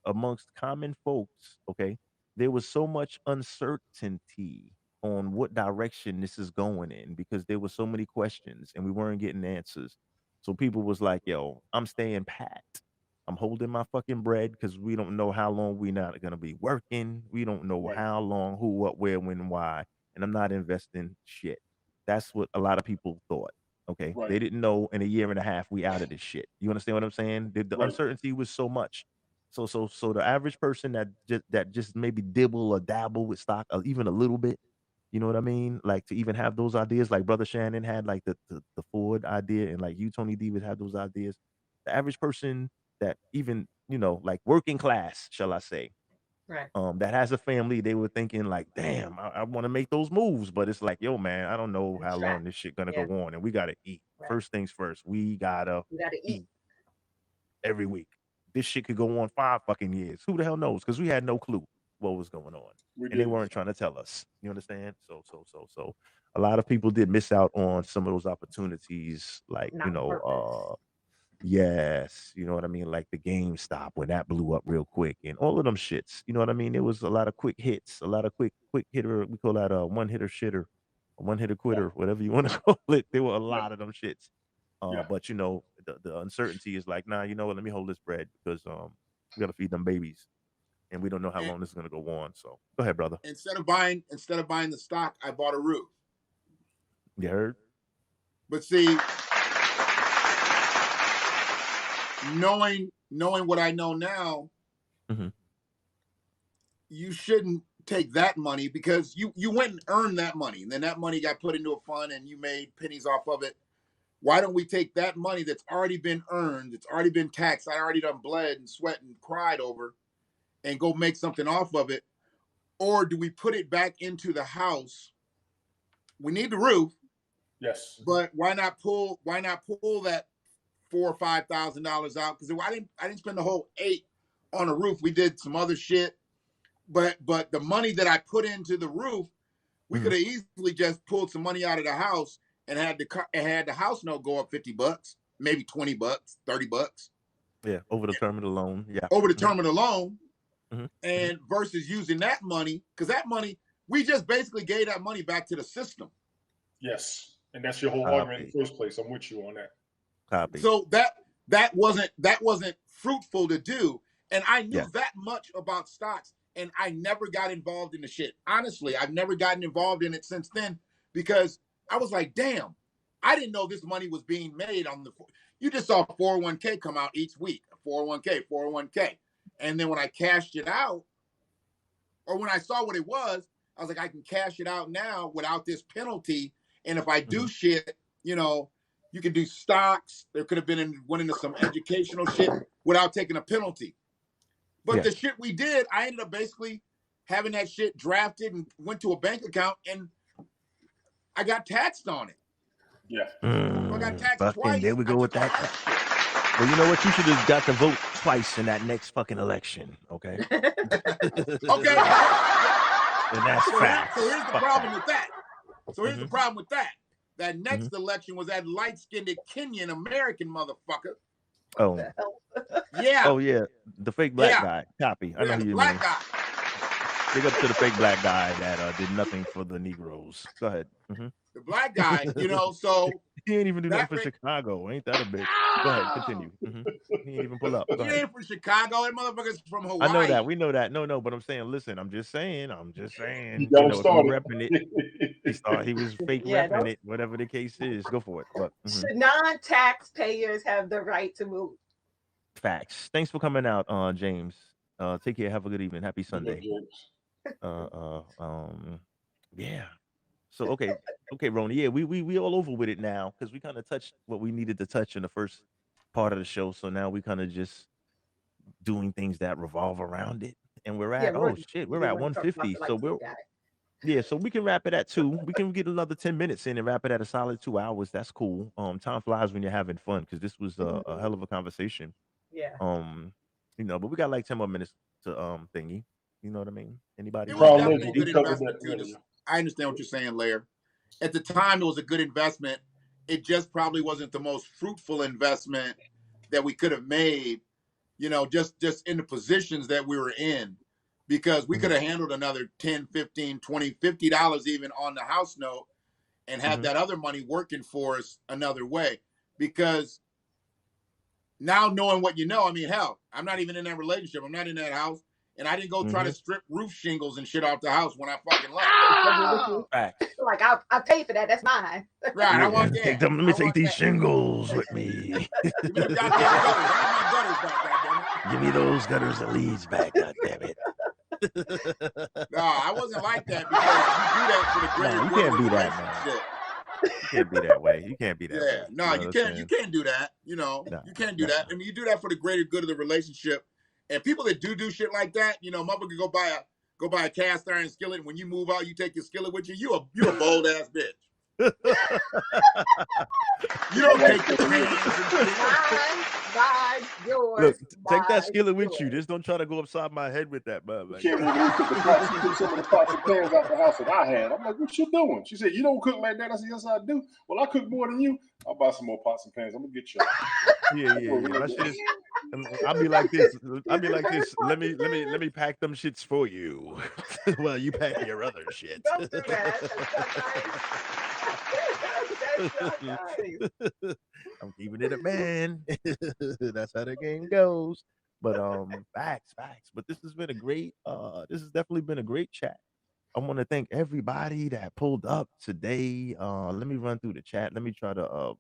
amongst common folks, okay, there was so much uncertainty on what direction this is going in because there were so many questions and we weren't getting answers. So people was like, "Yo, I'm staying pat. I'm holding my fucking bread because we don't know how long we not gonna be working. We don't know Right. how long, who, what, where, when, why." And I'm not investing shit. That's what a lot of people thought. Okay. Right. They didn't know in a year and a half we out of this shit. You understand what I'm saying? The Right. uncertainty was so much. So the average person that just maybe dibble or dabble with stock or even a little bit, you know what I mean? Like to even have those ideas, like Brother Shannon had like the Ford idea, and like you, Tony D, would have those ideas. The average person that even, like working class, shall I say, Right. that has a family, they were thinking like, damn, I want to make those moves, but it's like, yo, man, I don't know how long Trap. this shit gonna Yeah. go on, and we gotta eat. Right. First things first, we gotta You got to eat. eat every week. This shit could go on 5 fucking years. Who the hell knows? Because we had no clue what was going on, We and they did. weren't trying to tell us. You understand? So, a lot of people did miss out on some of those opportunities, like Not purpose. yes, you know what I mean? Like the GameStop when that blew up real quick and all of them shits. You know what I mean? There was a lot of quick hits, a lot of quick hitter. We call that a one hitter shitter, a one hitter Yeah. quitter, whatever you want to call it. There were a Yeah. lot of them shits. Yeah. But the uncertainty is like, nah, you know what? Let me hold this bread because we gotta feed them babies and we don't know how And long this is gonna go on. So go ahead, brother. instead of buying the stock, I bought a roof. You heard? But see, knowing what I know now, Mhm. you shouldn't take that money because you went and earned that money, and then that money got put into a fund and you made pennies off of it. Why don't we take that money that's already been earned, it's already been taxed, I already done bled and sweat and cried over, and go make something off of it? Or do we put it back into the house? We need the roof, Yes. but why not pull that $4,000 or $5,000 out? Because I didn't spend the whole 8 on a roof. We did some other shit, but the money that I put into the roof, we could Mhm. have easily just pulled some money out of the house and had the house note go up $50, maybe $20, $30 Yeah, over the term of the loan. Yeah. over the Mhm. term of the loan, Mhm. Mhm. and versus using that money, because that money, we just basically gave that money back to the system. Yes. And that's your whole argument in Copy. the first place. I'm with you on that. Copy. So that wasn't fruitful to do. And I knew Yeah. that much about stocks, and I never got involved in the shit. Honestly, I've never gotten involved in it since then because I was like, damn, I didn't know this money was being made on the. You just saw 401k come out each week, 401k. And then when I cashed it out, or when I saw what it was, I was like, I can cash it out now without this penalty. And if I do Mhm. shit, you can do stocks. There could have been went into some educational shit without taking a penalty. But Yeah. the shit we did, I ended up basically having that shit drafted and went to a bank account, and I got taxed on it. Yeah. So I got taxed Fucking there twice. we I go with took that. all that shit. Well, you know what? You should have got to vote twice in that next fucking election. Okay. Okay. And that's So facts. here's the Fuck problem that. with that. So here's the Mhm. problem with that. That Mhm. next election was that light-skinned Kenyan American motherfucker. Oh. The hell? Yeah, Oh yeah, the fake black yeah, guy. Copy. I know yeah, who the you black mean. guy. Big up to the fake black guy that did nothing for the Negroes. Go ahead. Mhm. The black guy, so He ain't even do nothing that for makes Chicago. Ain't that a bitch? Go ahead. Continue. He ain't even pull up. Go he ahead. ain't from Chicago. That motherfucker's from I know that. Hawaii. We know that. No, but I'm saying, listen, I'm just saying. You You got him know, if you started. repping it, he was fake Yeah, repping it, whatever the case is. Go for it. But should non-taxpayers have the right to move? facts. Thanks for coming out, James. Take care. Have a good evening. Happy Big up, Sunday. James. Yeah. So okay, Rona. Yeah, we all over with it now because we kind of touched what we needed to touch in the first part of the show. So now we kind of just doing things that revolve around it, and we're Yeah, at Roy, we're you at want to talk about 150. the So light skin guy? yeah, so we can wrap it at 2. We can get another 10 minutes in and wrap it at a solid 2 hours. That's cool. Time flies when you're having fun because this was a hell of a conversation. Yeah. But we got like 10 more minutes to thingy. You know what I mean? Anybody? It was Crown definitely Legend, a he good covered investment that too. earlier. I understand what you're saying, Lair. at the time, it was a good investment. It just probably wasn't the most fruitful investment that we could have made, just in the positions that we were in, because we could have handled another 10, 15, 20, $50 even on the house note and had that other money working for us another way. Because now knowing what I mean, hell, I'm not even in that relationship. I'm not in that house. And I didn't go try to strip roof shingles and shit off the house when I fucking left. Oh! Like, I paid for that. That's mine. Right. Yeah, I want that. let me take these shingles with me. Give me them goddamn gutters. I need my gutters back, goddammit. Give me those gutters and leads back, goddammit. No, I wasn't like that, because you do that for the greater you good can't of the be that, man. relationship. You can't be that way. You can't be that way. Yeah, no, you can't. You can't do that. You can't do that. I mean, you do that for the greater good of the relationship. And people that do shit like that, motherfucker go buy a cast iron skillet. And when you move out, you take your skillet with you. You a bold ass bitch. You don't take the pans and shit. Yours. Look, take that skillet with you. Just don't try to go upside my head with that, man. Like, can't even cook the pots. You took some of the pots and pans out the house that I had. I'm like, what you doing? She said, you don't cook like that. I said, yes, I do. Well, I cook more than you. I'll buy some more pots and pans. I'm gonna get you. Yeah. I'll be like this. Let me pack them shits for you. Well, you pack your other shit. Don't do that. I'm keeping it a man. That's how the game goes. But facts. But this has definitely been a great chat. I want to thank everybody that pulled up today. Let me run through the chat. Let me try to hold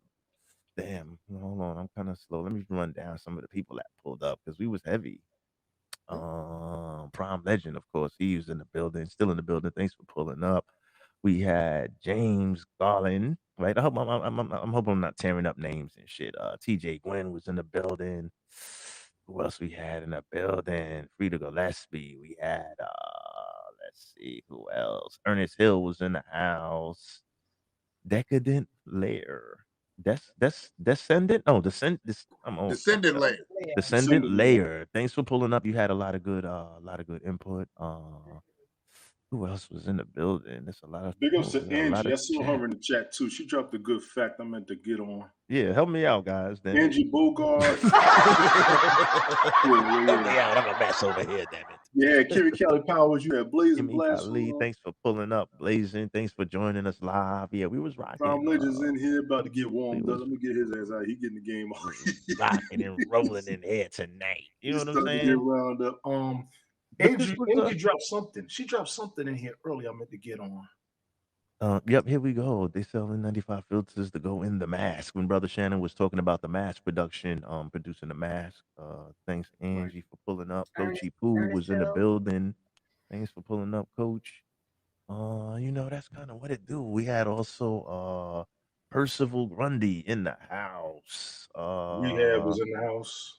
on, I'm kind of slow. Let me run down some of the people that pulled up, because we was heavy. Prime Legend, of course, he was in the building, still in the building. Thanks for pulling up. We had James Garland, right? I'm hoping I'm not tearing up names and shit. TJ Gwen was in the building. Who else we had in the building? Frida Gillespie. We had let's see who else. Ernest Hill was in the house. Decadent Lair. Descendant? No, Descendant Layer. Descendant Layer. Thanks for pulling up. You had a lot of good input. Who else was in the building? There's a lot of big ups to Angie. I saw her in the chat too. She dropped a good fact I meant to get on. Yeah, help me out, guys. Then Angie Bogart. Help me out. I'm a mess over here, damn it. Yeah, Kimmy Kelly Powers. You had Blazing Blast. Thanks for pulling up, Blazing. Thanks for joining us live. Yeah, we was rocking. Prime Legends in here about to get warmed up. Let me get his ass out. He getting the game on. Rocking and rolling in here tonight. You know what I'm saying? Get round up. Angie dropped something. She dropped something in here earlier I meant to get on. Yep, here we go. They sell N95 filters to go in the mask. When Brother Shannon was talking about the mask production, producing the mask. Thanks, Angie, for pulling up. Coachy Pooh was in the building. Thanks for pulling up, Coach. That's kind of what it do. We had also Percival Grundy in the house. Rehab was in the house.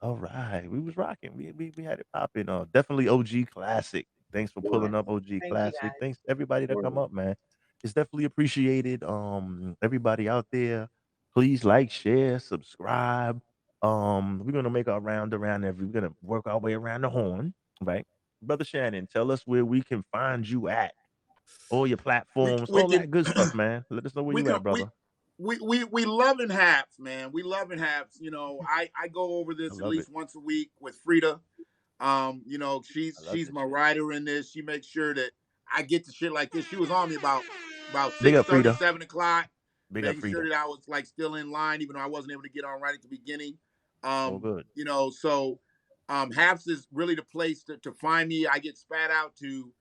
All right, we was rocking. We had it popping. Definitely OG Classic. Thanks for pulling up, OG Classic. Thanks to everybody that come up, man. It's definitely appreciated. Everybody out there, please like, share, subscribe. We're gonna make our round around we're gonna work our way around the horn, right? Brother Shannon, tell us where we can find you at. All your platforms, all that good stuff, man. Let us know where you at, brother. We love in halves, man. We love in halves. I go over this at least once a week with Frida. She's my writer in this. She makes sure that I get to shit like this. She was on me about 6:30, 7 o'clock. Making sure that I was like still in line, even though I wasn't able to get on right at the beginning. Good. Halves is really the place to find me. I get spat out to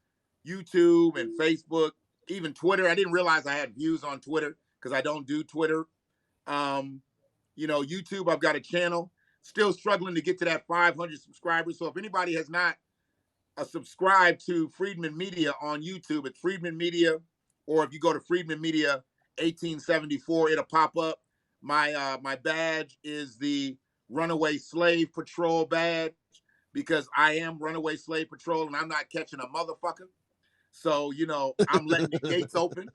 YouTube and Facebook, even Twitter. I didn't realize I had views on Twitter, because I don't do Twitter. YouTube, I've got a channel. Still struggling to get to that 500 subscribers. So if anybody has not subscribed to Friedman Media on YouTube, it's Friedman Media. Or if you go to Friedman Media 1874, it'll pop up. My badge is the Runaway Slave Patrol badge, because I am Runaway Slave Patrol and I'm not catching a motherfucker. So, I'm letting the gates open.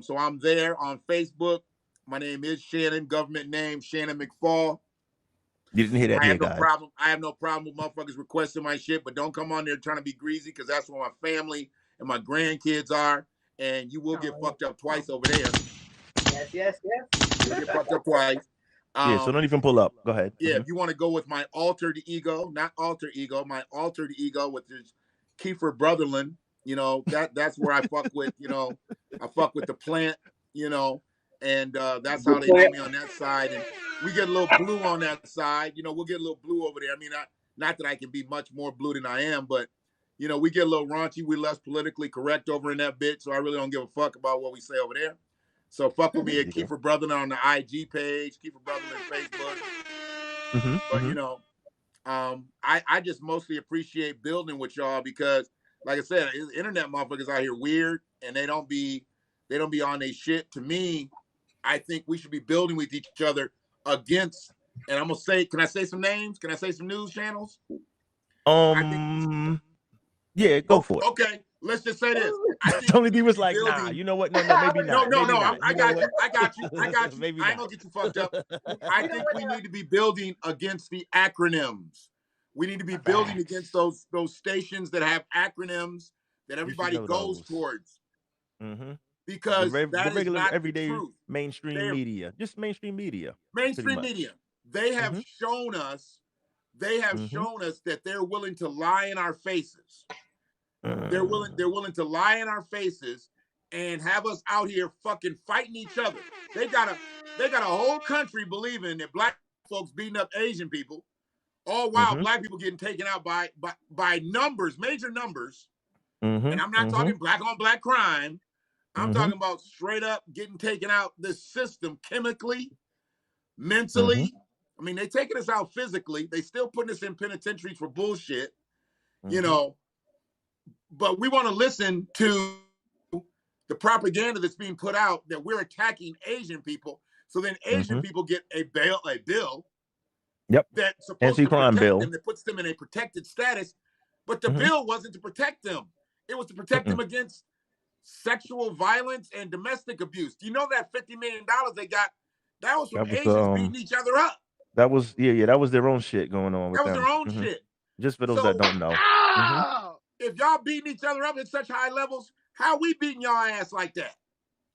So I'm there on Facebook. My name is Shannon, government name Shannon McFall. You didn't hear that I here, have no guys. problem. I have no problem with motherfuckers requesting my shit, but don't come on there trying to be greasy because that's where my family and my grandkids are, and you will get fucked up twice over there. Yes. You'll get fucked up twice. Yeah, so don't even pull up. Go ahead. Yeah, if you want to go with my altered ego, not alter ego, my altered ego, which is Kiefer Brotherland, you know, that's where I fuck with, you know, I fuck with the plant, you know, and that's how they know me on that side. And we get a little blue on that side, you know, we'll get a little blue over there. I mean, not that I can be much more blue than I am, but, you know, we get a little raunchy. We're less politically correct over in that bitch, so I really don't give a fuck about what we say over there. So fuck with me at Kiefer Brotherland on the IG page, Kiefer Brotherland Facebook. But you know, I just mostly appreciate building with y'all because, like I said, internet motherfuckers out here weird and they don't be on their shit. To me, I think we should be building with each other against. And I'm gonna say, can I say some names? Can I say some news channels? Yeah, go for it. Okay, let's just say this. Tony D was like, nah, you know what? No, maybe not. No, maybe not. I got you. Maybe I ain't not. gonna get you fucked up. I think we need to be building against the acronyms. We need to be building against those stations that have acronyms that everybody goes towards. Because the that is regular, not everyday the truth. mainstream media, just mainstream media. Mainstream media. They have shown us. They have shown us that they're willing to lie in our faces. They're willing to lie in our faces and have us out here fucking fighting each other. They got a whole country believing that black folks beating up Asian people, all while black people getting taken out by numbers, major numbers. And I'm not talking black on black crime. I'm talking about straight up getting taken out this system chemically, mentally. I mean, they taking us out physically. They still putting us in penitentiaries for bullshit, you know. But we want to listen to the propaganda that's being put out that we're attacking Asian people. So then Asian people get a bill that's supposed to protect them, that puts them in a protected status. But the bill wasn't to protect them. It was to protect them against sexual violence and domestic abuse. Do you know that $50 million they got? That was from Asians beating each other up. That was that was their own shit going on with them. That was their own shit. Just for those that don't know. If y'all beating each other up at such high levels, how we beating y'all ass like that?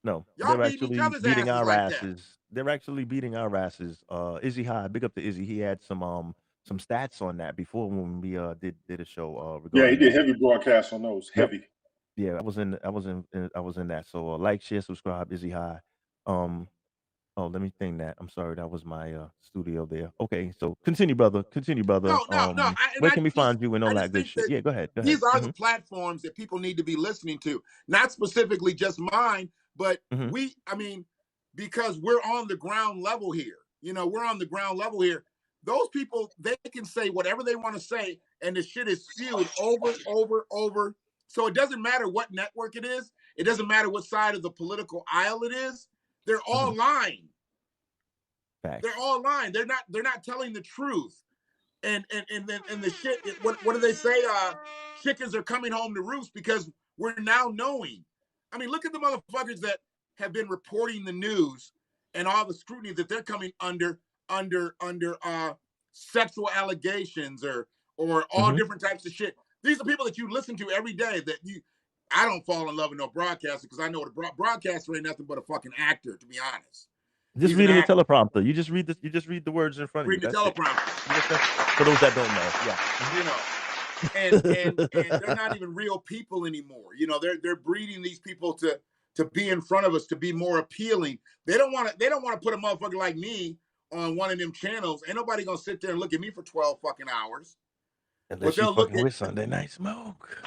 No, y'all they're actually beating our like asses. That. They're actually beating our asses. Izzy High, big up to Izzy. He had some stats on that before when we did a show. Yeah, he did heavy broadcasts on those. Heavy. Yeah, I was in that. So like, share, subscribe, Izzy High. Oh, let me think that. I'm sorry, that was my studio there. Okay, so continue, brother. No. Where can we find you and all that good shit? Yeah, go ahead. These are the platforms that people need to be listening to. Not specifically just mine, but because we're on the ground level here. You know, we're on the ground level here. Those people, they can say whatever they want to say, and the shit is spewed over. So it doesn't matter what network it is. It doesn't matter what side of the political aisle it is. They're all lying. They're all lying. They're not telling the truth. And the shit. What do they say? Chickens are coming home to roost because we're now knowing. I mean, look at the motherfuckers that have been reporting the news and all the scrutiny that they're coming under sexual allegations or all different types of shit. These are people that you listen to every day. I don't fall in love with no broadcaster because I know the broadcaster ain't nothing but a fucking actor, to be honest. Just reading the teleprompter. You just read the words in front of you. Reading the teleprompter. For those that don't know, yeah. You know, and they're not even real people anymore. You know, they're breeding these people to be in front of us, to be more appealing. They don't want to put a motherfucker like me on one of them channels. Ain't nobody gonna sit there and look at me for 12 fucking hours. Unless you fucking with Sunday Night Smoke.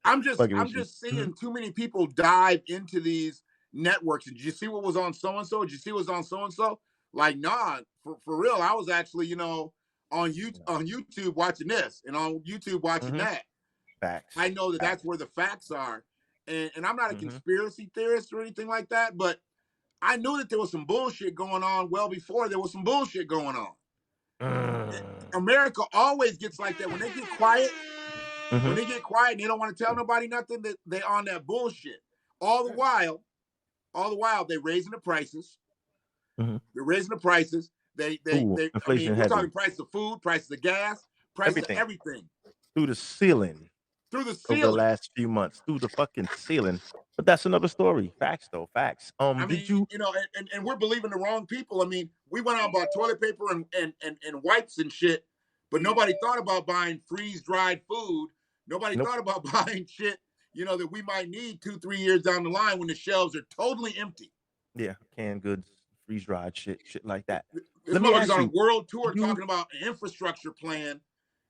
I'm just seeing too many people dive into these networks. Did you see what was on so-and-so? Did you see what was on so-and-so? Like, nah, for real. I was actually, on YouTube watching this and on YouTube watching that. Facts. I know that's where the facts are. And I'm not a conspiracy theorist or anything like that, but I knew that there was some bullshit going on well before there was some bullshit going on. America always gets like that when they get quiet. When they get quiet and they don't want to tell nobody nothing, they on that bullshit. All the while they raising the prices. Mm-hmm. They're raising the prices. I Inflation mean, we're heavy. talking prices of food, prices of gas, prices Everything. of everything. Through the ceiling. Through the Over the ceiling. last few months. Through the fucking ceiling. But that's another story. Facts, though. Facts. I mean, Did you know, and we're believing the wrong people. I mean, we went out and bought toilet paper and wipes and shit, but nobody thought about buying freeze-dried food. Nobody thought about buying shit, you know, that we might need 2-3 years down the line when the shelves are totally empty. Yeah, canned goods, freeze-dried shit like that. This motherfucker's on a world tour talking about an infrastructure plan.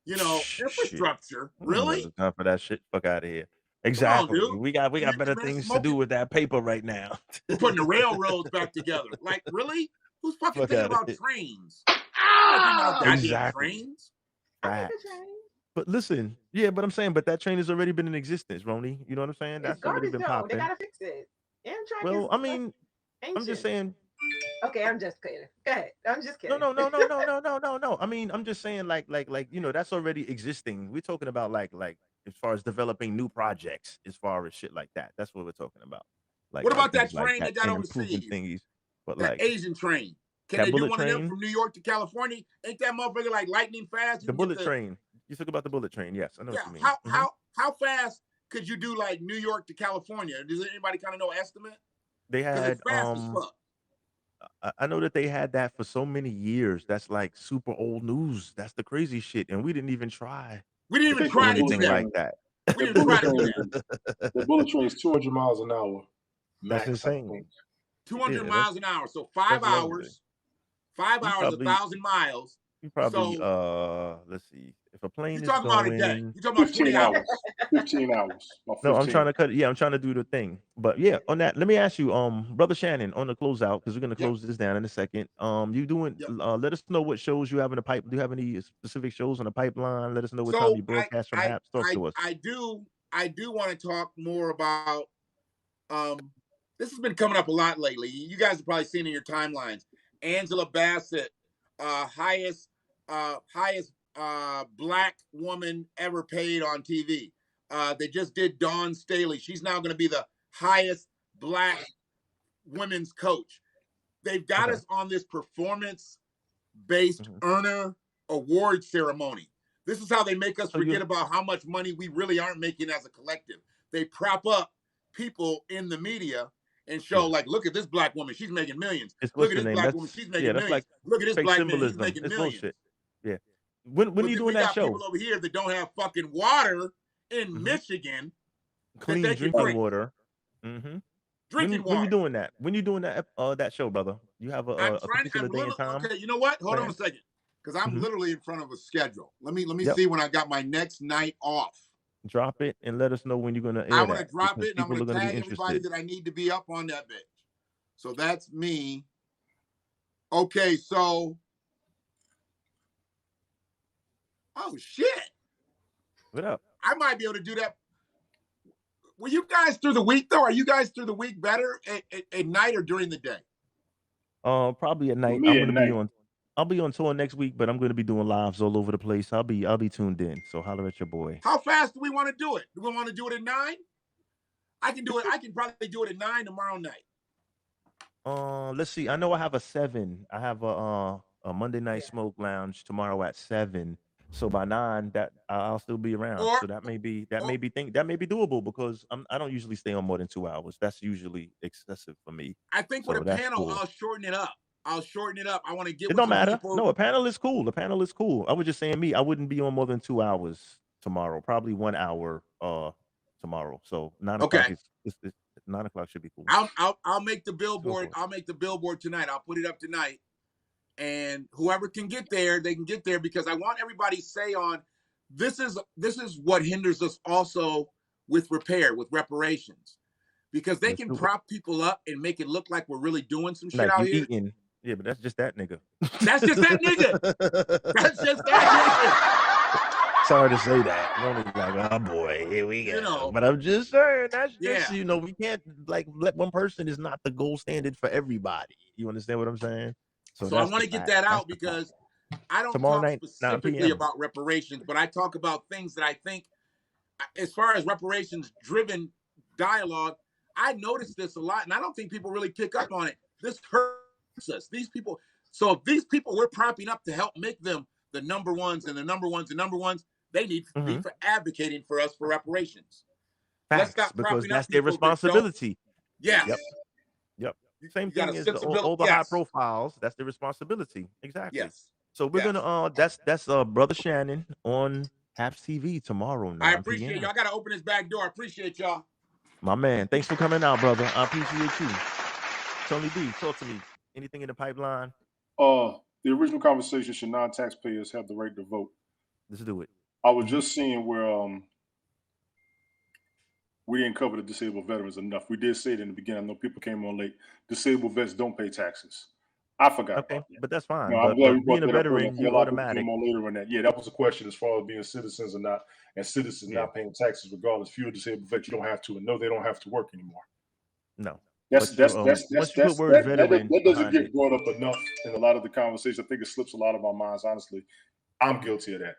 You know, infrastructure. Really? Time for that shit. Fuck out of here. Exactly. On, we got better things to do with that paper right now. We're putting the railroads back together. Like, really? Who's fucking thinking about trains? Exactly. Trains? But listen, but I'm saying, but that train has already been in existence, Roni. You know what I'm saying? That's already been popping. They gotta fix it. Well, I mean, I'm just saying. Okay, I'm just kidding. Go ahead. I'm just kidding. No. I mean, I'm just saying, like, you know, that's already existing. We're talking about like as far as developing new projects, as far as shit like that. That's what we're talking about. Like, what about that train like that got overseas? Thingies, but that like Asian train. Can they do one of them from New York to California? Ain't that motherfucker like lightning fast? The bullet train. You talk about the bullet train. Yes, I know what you mean. How fast could you do like New York to California? Does anybody kind of know estimate? They had it's fast as fuck. I know that they had that for so many years. That's like super old news. That's the crazy shit, and we didn't even try. We didn't even try anything like that. We didn't try to do that. The bullet train is 200 miles an hour. That's insane. 200 miles an hour. So 5 hours. 5 hours, 1,000 miles. You probably let's see. If a plane is talking going, about a day. You're talking about 20 hours. 15 hours. 15. No, I'm trying to cut. Yeah, I'm trying to do the thing. But yeah, on that, let me ask you, Brother Shannon, on the closeout, because we're gonna close this down in a second. You doing? Let us know what shows you have in the pipe. Do you have any specific shows on the pipeline? Let us know what time you broadcast from Haps. Talk to us. I do want to talk more about. This has been coming up a lot lately. You guys have probably seen in your timelines. Angela Bassett, highest black woman ever paid on TV. They just did Dawn Staley. She's now going to be the highest black women's coach. They've got us on this performance-based earner award ceremony. This is how they make us forget about how much money we really aren't making as a collective. They prop up people in the media and show like, look at this black woman, she's making millions. Look at this black woman, she's making millions. Like look at this black man, he's making millions. Bullshit. Yeah. When are you doing that show? People over here that don't have fucking water in Michigan. Clean drinking water. Drinking water. When you doing that? When you doing that show, brother? You have a particular day and time? Okay, you know what? Hold on a second. Because I'm literally in front of a schedule. Let me see when I got my next night off. Drop it and let us know when you're gonna air. I'm gonna drop it and I'm gonna tag everybody that I need to be up on that bitch. So that's me. Okay, so oh shit. What up? I might be able to do that. Were you guys through the week though? Are you guys through the week better at night or during the day? Probably at night. I'll be on tour next week, but I'm going to be doing lives all over the place. I'll be tuned in. So holler at your boy. How fast do we want to do it? Do we want to do it at 9? I can do it. I can probably do it at 9 tomorrow night. Let's see. I know I have a 7. I have a Monday night smoke lounge tomorrow at 7. So by 9, that I'll still be around. So that may be doable because I don't usually stay on more than 2 hours. That's usually excessive for me. I think with a panel, I'll shorten it up. I want to get. It don't matter. No, a panel is cool. I was just saying I wouldn't be on more than 2 hours tomorrow. Probably 1 hour tomorrow. So 9 o'clock is 9 o'clock should be cool. I'll make the billboard. I'll make the billboard tonight. I'll put it up tonight, and whoever can get there, they can get there because I want everybody to say on. This is what hinders us also with reparations, because they can prop people up and make it look like we're really doing some shit out here. Eating. Yeah, but that's just that nigga. That's just that nigga. That's just that nigga. Sorry to say that. I'm only like, oh boy, here we go. But I'm just saying that's just we can't like let one person is not the gold standard for everybody. You understand what I'm saying? So I want to get that out because I don't talk specifically about reparations, but I talk about things that I think, as far as reparations-driven dialogue, I noticed this a lot, and I don't think people really pick up on it. This hurt us. These people. So if these people we're propping up to help make them the number ones and the number ones and number ones, they need to be for advocating for us for reparations. Let's Facts, stop because propping up that's their people that don't. responsibility. Yes. Yep. Same You got thing a as sensibility. all the high profiles. That's their responsibility. Exactly. Yes. So we're gonna that's Brother Shannon on Haps TV tomorrow, 9 I appreciate p.m. y'all. I gotta open this back door. I appreciate y'all. My man, thanks for coming out, brother. I appreciate you. Tony D, talk to me. Anything in the pipeline? The original conversation, should non-taxpayers have the right to vote? Let's do it. I was just seeing where we didn't cover the disabled veterans enough. We did say it in the beginning. I know people came on late. Disabled vets don't pay taxes. I forgot about that. But that's fine. No, but I'm glad we being brought a that up earlier. veteran, A you lot of people automatic. came on later on that. Yeah, that was a question as far as being citizens or not, and citizens not paying taxes regardless. If you're a disabled vet, you don't have to, and no, they don't have to work anymore. No. That doesn't get brought up enough in a lot of the conversations. I think it slips a lot of our minds. Honestly, I'm guilty of that.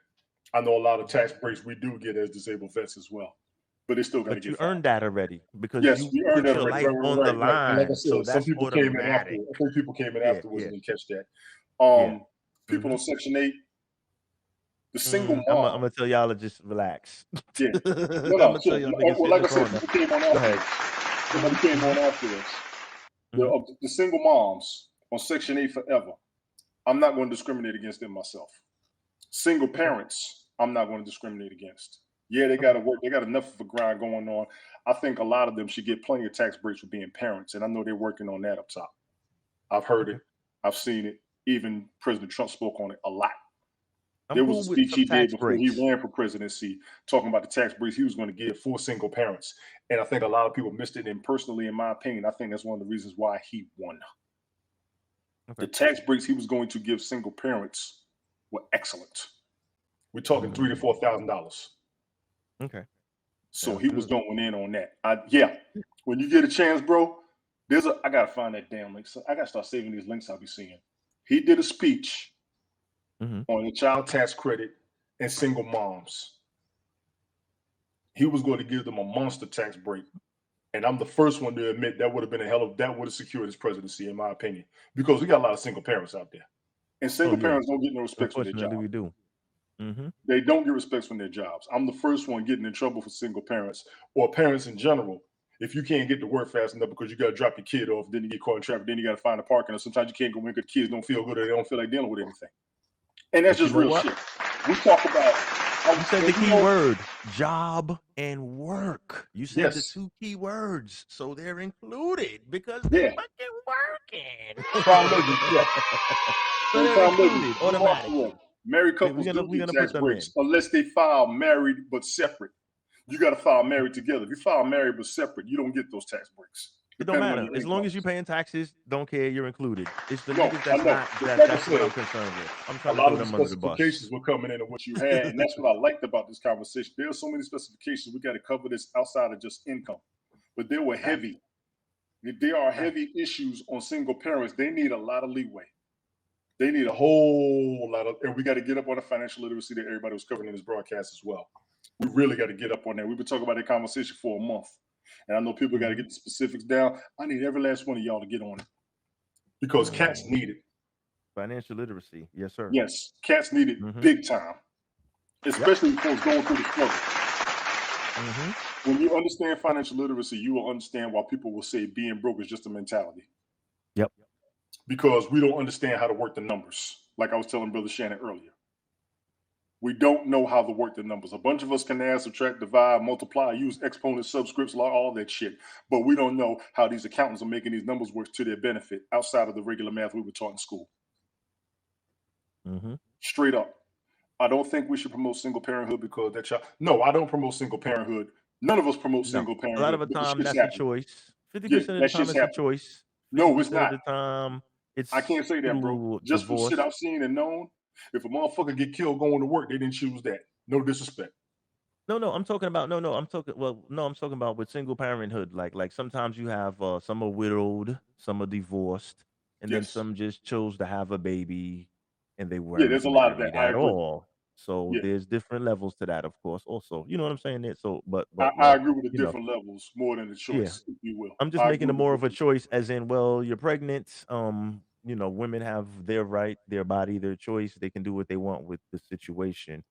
I know a lot of tax breaks we do get as disabled vets as well, but it's still going to get. But you earned that already because you you earned put that your already. life on the line. Like I said, so some that's people automatic. came in after. I think people came in afterwards and didn't catch that. People on Section 8, the single mom. I'm gonna tell y'all to just relax. Yeah, I'm gonna tell y'all niggas like I said, people came on after us. Somebody came on after us. The single moms on Section 8 forever. I'm not going to discriminate against them myself. Single parents, I'm not going to discriminate against. Yeah, they got to work. They got enough of a grind going on. I think a lot of them should get plenty of tax breaks for being parents, and I know they're working on that up top. I've heard it. I've seen it. Even President Trump spoke on it a lot. There was a speech he did before he ran for presidency talking about the tax breaks he was going to give for single parents. And I think a lot of people missed it. And personally, in my opinion, I think that's one of the reasons why he won. The tax breaks he was going to give single parents were excellent. We're talking $3,000 to $4,000. Okay. So he was going in on that. When you get a chance, bro, I gotta find that damn link. So I gotta start saving these links I'll be seeing. He did a speech on the child tax credit and single moms. He was going to give them a monster tax break. And I'm the first one to admit that would have been that would have secured his presidency, in my opinion, because we got a lot of single parents out there. And single parents don't get no respect for their job. We do. They don't get respect from their jobs. I'm the first one getting in trouble for single parents or parents in general. If you can't get to work fast enough because you got to drop your kid off, then you get caught in traffic, then you got to find a parking, or sometimes you can't go in because kids don't feel good or they don't feel like dealing with anything. And that's just real shit. We talk about. You said the key word, job and work. You said the two key words, so they're included because they're fucking working. So they're included automatically. Married couples don't get tax breaks unless they file married but separate. You got to file married together. If you file married but separate, you don't get those tax breaks. It don't matter. As long as you're paying taxes, don't care, you're included. It's the niggas that's what I'm concerned with. I'm trying to throw them under the bus. Specifications were coming in what you had, and that's what I liked about this conversation. There are so many specifications. We got to cover this outside of just income. But they were heavy. There are heavy issues on single parents. They need a lot of leeway. They need a whole lot of, and we got to get up on the financial literacy that everybody was covering in this broadcast as well. We really got to get up on that. We've been talking about that conversation for a month. And I know people got to get the specifics down. I need every last one of y'all to get on it because cats need it. Financial literacy. Yes, sir. Yes. Cats need it big time, especially folks going through the struggle. When you understand financial literacy, you will understand why people will say being broke is just a mentality. Yep. Because we don't understand how to work the numbers. Like I was telling Brother Shannon earlier. We don't know how to work the numbers. A bunch of us can add, subtract, divide, multiply, use exponents, subscripts, all that shit. But we don't know how these accountants are making these numbers work to their benefit outside of the regular math we were taught in school. Straight up. I don't think we should promote single parenthood because that child. No, I don't promote single parenthood. None of us promote single parenthood. A lot of the time, that's a choice. 50% of the time, it's a choice. No, it's not. Of the time, it's I can't say that, bro. Just for shit I've seen and known. If a motherfucker get killed going to work, they didn't choose that. No disrespect. No, I'm talking about I'm talking about with single parenthood. Like sometimes you have some are widowed, some are divorced, and then some just chose to have a baby, and they weren't. There's a lot of that at all. So there's different levels to that, of course. Also, you know what I'm saying? So, but I agree with the different levels more than the choice, if you will. I'm just making more of a choice, as in, well, you're pregnant. women have their right, their body, their choice. They can do what they want with the situation.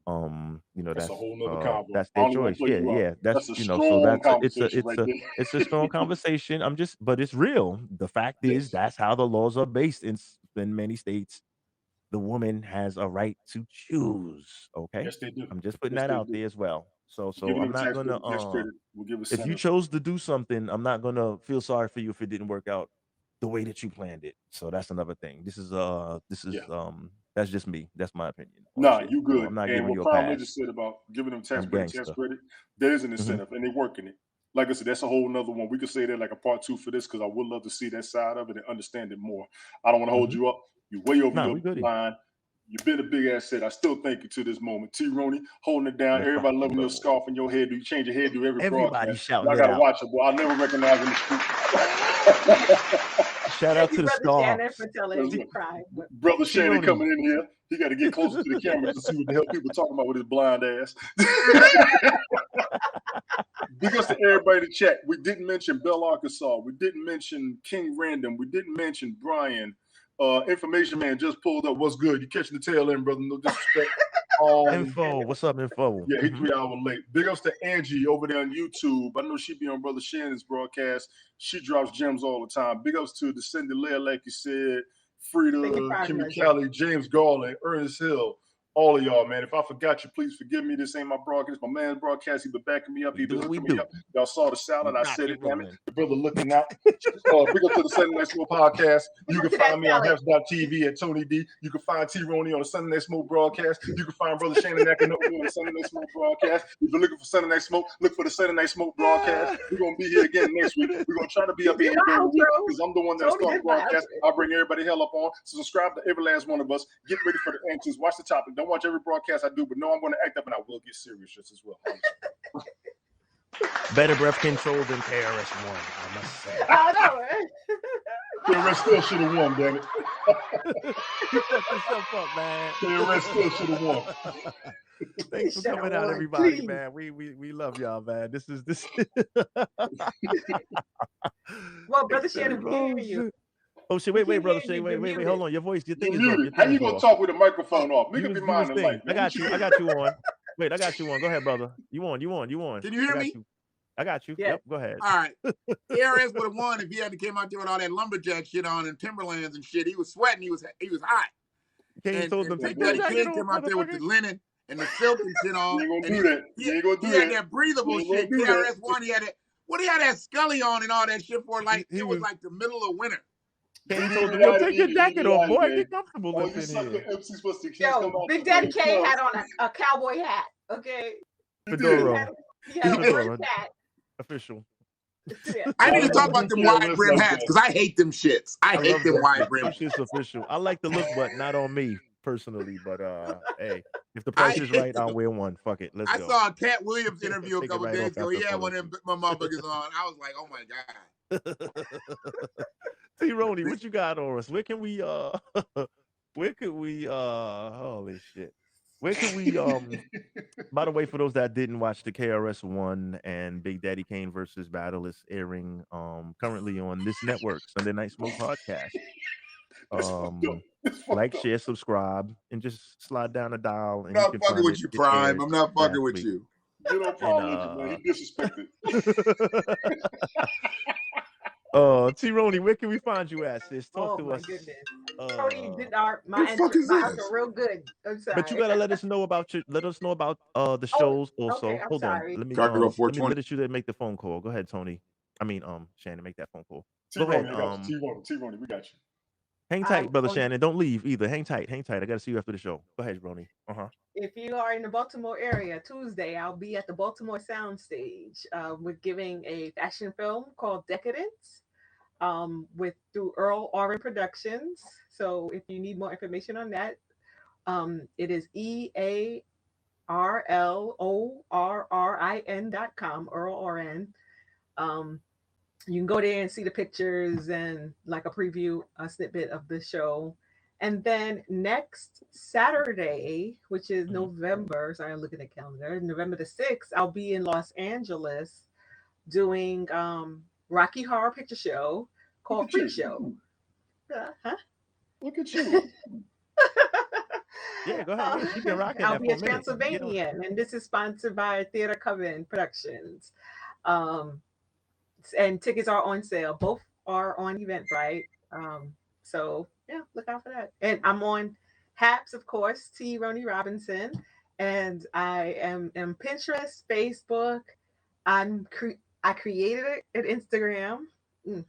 That's a whole nother convo. That's I their don't want to choice. play Yeah, you out. yeah. That's That's a so strong that's conversation right there. it's a strong conversation. But it's real. The fact is Yes. that's how the laws are based in many states. The woman has a right to choose. Okay, Yes, they do. I'm just putting Yes, that they out do. there as well. So Giving I'm them not gonna tax credit will give a if you center. chose to do something, I'm not gonna feel sorry for you if it didn't work out the way that you planned it. So that's another thing. Yeah. That's just me. That's my opinion on Nah, shit. you So good. I'm not And giving what you a Prime Ninja pass. said about giving them tax I'm credit, gangster. there is an Hmm. incentive, and they're working it. Like I said, that's a whole nother one. We could say that like a part two for this because I would love to see that side of it and understand it more. I don't want to hold Hmm. you up. You're way over Nah, your we goody. line. You've been a big asset. I still thank you to this moment. T. Rooney holding it down. Let's rock Everybody and loving your roll. scarf and your hairdo. You change your hairdo every Everybody broadcast. shouting Y'all it got to out. watch it, boy. I never recognize in the street. Shout out Thank to you, the Brother Shannon, for scarves. telling me cry. Brother T Shannon Rooney. coming in here. He got to get closer to the cameras to see what the hell people talking about with his blind ass. Big ups to everybody in the chat. We didn't mention Bell, Arkansas. We didn't mention King Random. We didn't mention Brian. Information man just pulled up. What's good? You catching the tail end, brother? No disrespect. Info. What's up, Info? Yeah, he's 3 hours late. Big ups to Angie over there on YouTube. I know she be on Brother Shannon's broadcast. She drops gems all the time. Big ups to the Cindy Lair, like you said, Frida, Kimmy Kelly, James Garland, Ernest Hill, all of y'all, man. If I forgot you, please forgive me. This ain't my broadcast. My man's broadcast. He been backing me up. He been hooking me up. Y'all saw the salad. I said it, damn it. The brother looking out. Big up to the Sunday Night Smoke podcast. You can find me on Heps.tv at Tony D. You can find T. Roney on the Sunday Night Smoke broadcast. You can find Brother Shannon Nakanobi on the Sunday Night Smoke broadcast. If you're looking for Sunday Night Smoke, look for the Sunday Night Smoke broadcast. We're going to be here again next week. We're going to try to be up here every week because I'm the one that started the broadcast. I'll bring everybody hell up on. So subscribe to every last one of us. Get ready for the answers. Watch the topic. Don't watch every broadcast I do, but know I'm going to act up and I will get serious just as well. Better breath control than KRS-One, I must say. I know. KRS still should have won, damn it. You fucked yourself up, man. KRS still should have won. Thanks for coming out, everybody, man. We love y'all, man. This. Well, Brother Shannon, we can hear you. Oh shit! Wait, brother Shay. Wait. Hold on. Your voice, your thing is off. How you gonna talk with a microphone off? Nigga be minding life. I got you on. Wait, I got you on. Go ahead, brother. You on. Can you hear me? I got you. Yeah. Yep. Go ahead. All right. KRS would have won if he hadn't came out there with all that lumberjack shit on and Timberlands and shit. He was sweating. He was hot. And Big Daddy King came out there with the linen and the silk and shit on. You ain't gonna do that. You ain't gonna do that. He had that breathable shit. KRS One. He had it. What he had that Scully on and all that shit for? Like it was like the middle of winter. He told him, "Yo, take your jacket off, boy. Get comfortable up in here." Yo, Big Daddy Kane had on a cowboy hat. Okay. Fedora. He had a Fedora hat. Official. Yeah. I need to talk about them wide brim hats because I hate them shits. I hate them wide brim. Shit's official. I like the look, but not on me personally. But hey, if the price is right, I'll wear one. Fuck it. Let's go. I saw a Cat Williams interview a couple days ago. He had one of them motherfuckers on. I was like, oh my god. T. Roney, what you got on us? Where could we holy shit. Where can we by the way, for those that didn't watch the KRS-One and Big Daddy Kane versus battle is airing currently on this network, Sunday Night Smoke podcast. Like, share, subscribe, and just slide down the dial. And I'm not fucking with you, Prime. I'm not fucking with you. Get no problem with you, man. He disrespected. T. Roney, where can we find you at, sis? Talk to us. Goodness. Tony did my answer real good. I'm sorry. But you gotta let us know about the shows also. Okay, Hold sorry. on. Let me let you make the phone call. Go ahead, Tony. Shannon, make that phone call. Go ahead. T-Roney, we got you. Hang tight, brother Shannon. Don't leave either. Hang tight. I gotta see you after the show. Go ahead, Roney. If you are in the Baltimore area, Tuesday, I'll be at the Baltimore Soundstage. We're giving a fashion film called Decadence through Earl Oren Productions. So if you need more information on that, it is EARLORRIN.com, Earl Oren. You can go there and see the pictures and like a preview, a snippet of the show. And then next Saturday, which is November, sorry, I'm looking at the calendar, November the 6th, I'll be in Los Angeles doing Rocky Horror Picture Show called Freak Show. Huh? Look at you. Yeah, go ahead. Yeah, she been rocking I'll that be for a a minute. Get on. Transylvanian, and this is sponsored by Theater Coven Productions. Um, and tickets are on sale. Both are on Eventbrite. So yeah, look out for that. And I'm on Haps, of course, T. Roni Robinson, and I am on Pinterest, Facebook. I created an Instagram. Mm,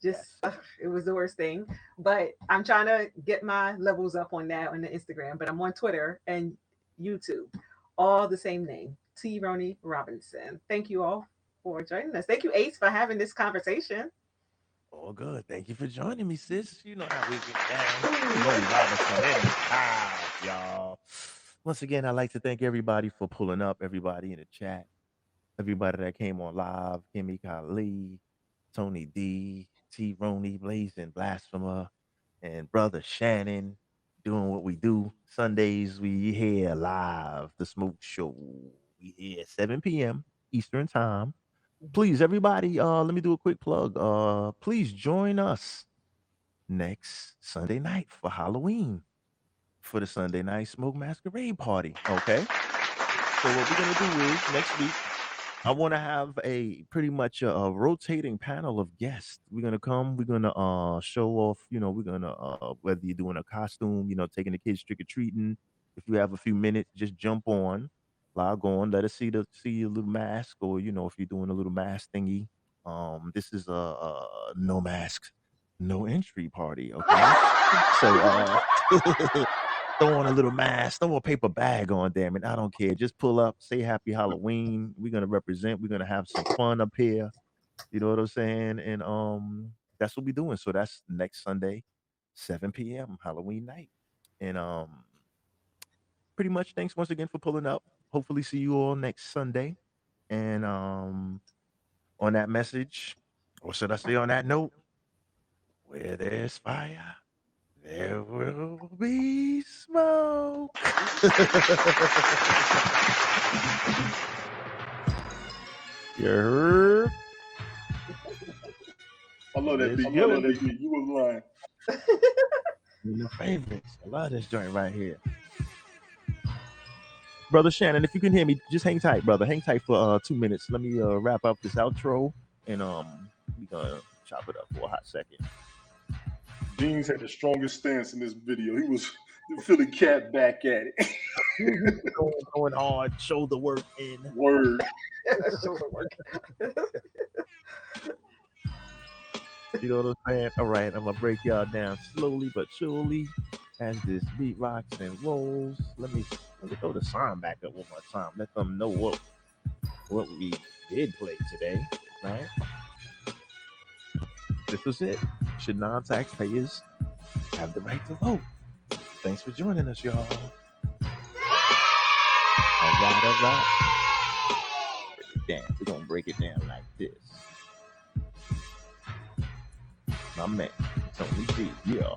just Yes. it was the worst thing, but I'm trying to get my levels up on that on the Instagram. But I'm on Twitter and YouTube, all the same name, T. Roni Robinson. Thank you all for joining us. Thank you, Ace, for having this conversation. All good. Thank you for joining me, sis. You know how we get down. Ronnie Robinson in the house, y'all. Once again, I'd like to thank everybody for pulling up, everybody in the chat, everybody that came on live, Kimmy Kali, Tony D, T Roni, Blazing Blasphemer, and Brother Shannon doing what we do. Sundays, we here live, the Smoke Show. We here 7 p.m. Eastern Time. Please, everybody, let me do a quick plug. Please join us next Sunday night for Halloween for the Sunday night smoke masquerade party. Okay. So what we're gonna do is next week I want to have a pretty much a rotating panel of guests. We're gonna come. We're gonna show off. We're gonna whether you're doing a costume, taking the kids trick or treating. If you have a few minutes, just jump on, log on, let us see your little mask, or if you're doing a little mask thingy. This is a no mask, no entry party. Okay, so throw on a little mask, throw a paper bag on, damn it. I don't care. Just pull up, say happy Halloween. We're gonna represent, we're gonna have some fun up here. You know what I'm saying? And that's what we're doing. So that's next Sunday, 7 p.m. Halloween night. And pretty much thanks once again for pulling up. Hopefully see you all next Sunday. And on that message, or should I say on that note, where there's fire, there will be smoke. You heard? I love that Let's beat. go. You was lying. One of my favorites. I love this joint right here. Brother Shannon, if you can hear me, just hang tight, brother. Hang tight for 2 minutes. Let me wrap up this outro, and we gonna chop it up for a hot second. Jeans had the strongest stance in this video. He was the Philly cat back at it. Going hard, shoulder work in. Word. Shoulder work. You know what I'm saying? All right, I'm gonna break y'all down slowly but surely as this beat rocks and rolls. Let me throw the song back up one more time. Let them know what we did play today, right? This was it. Should non-taxpayers have the right to vote? Thanks for joining us, y'all. All right. We're gonna break it down like this. My man, Tony G, yeah.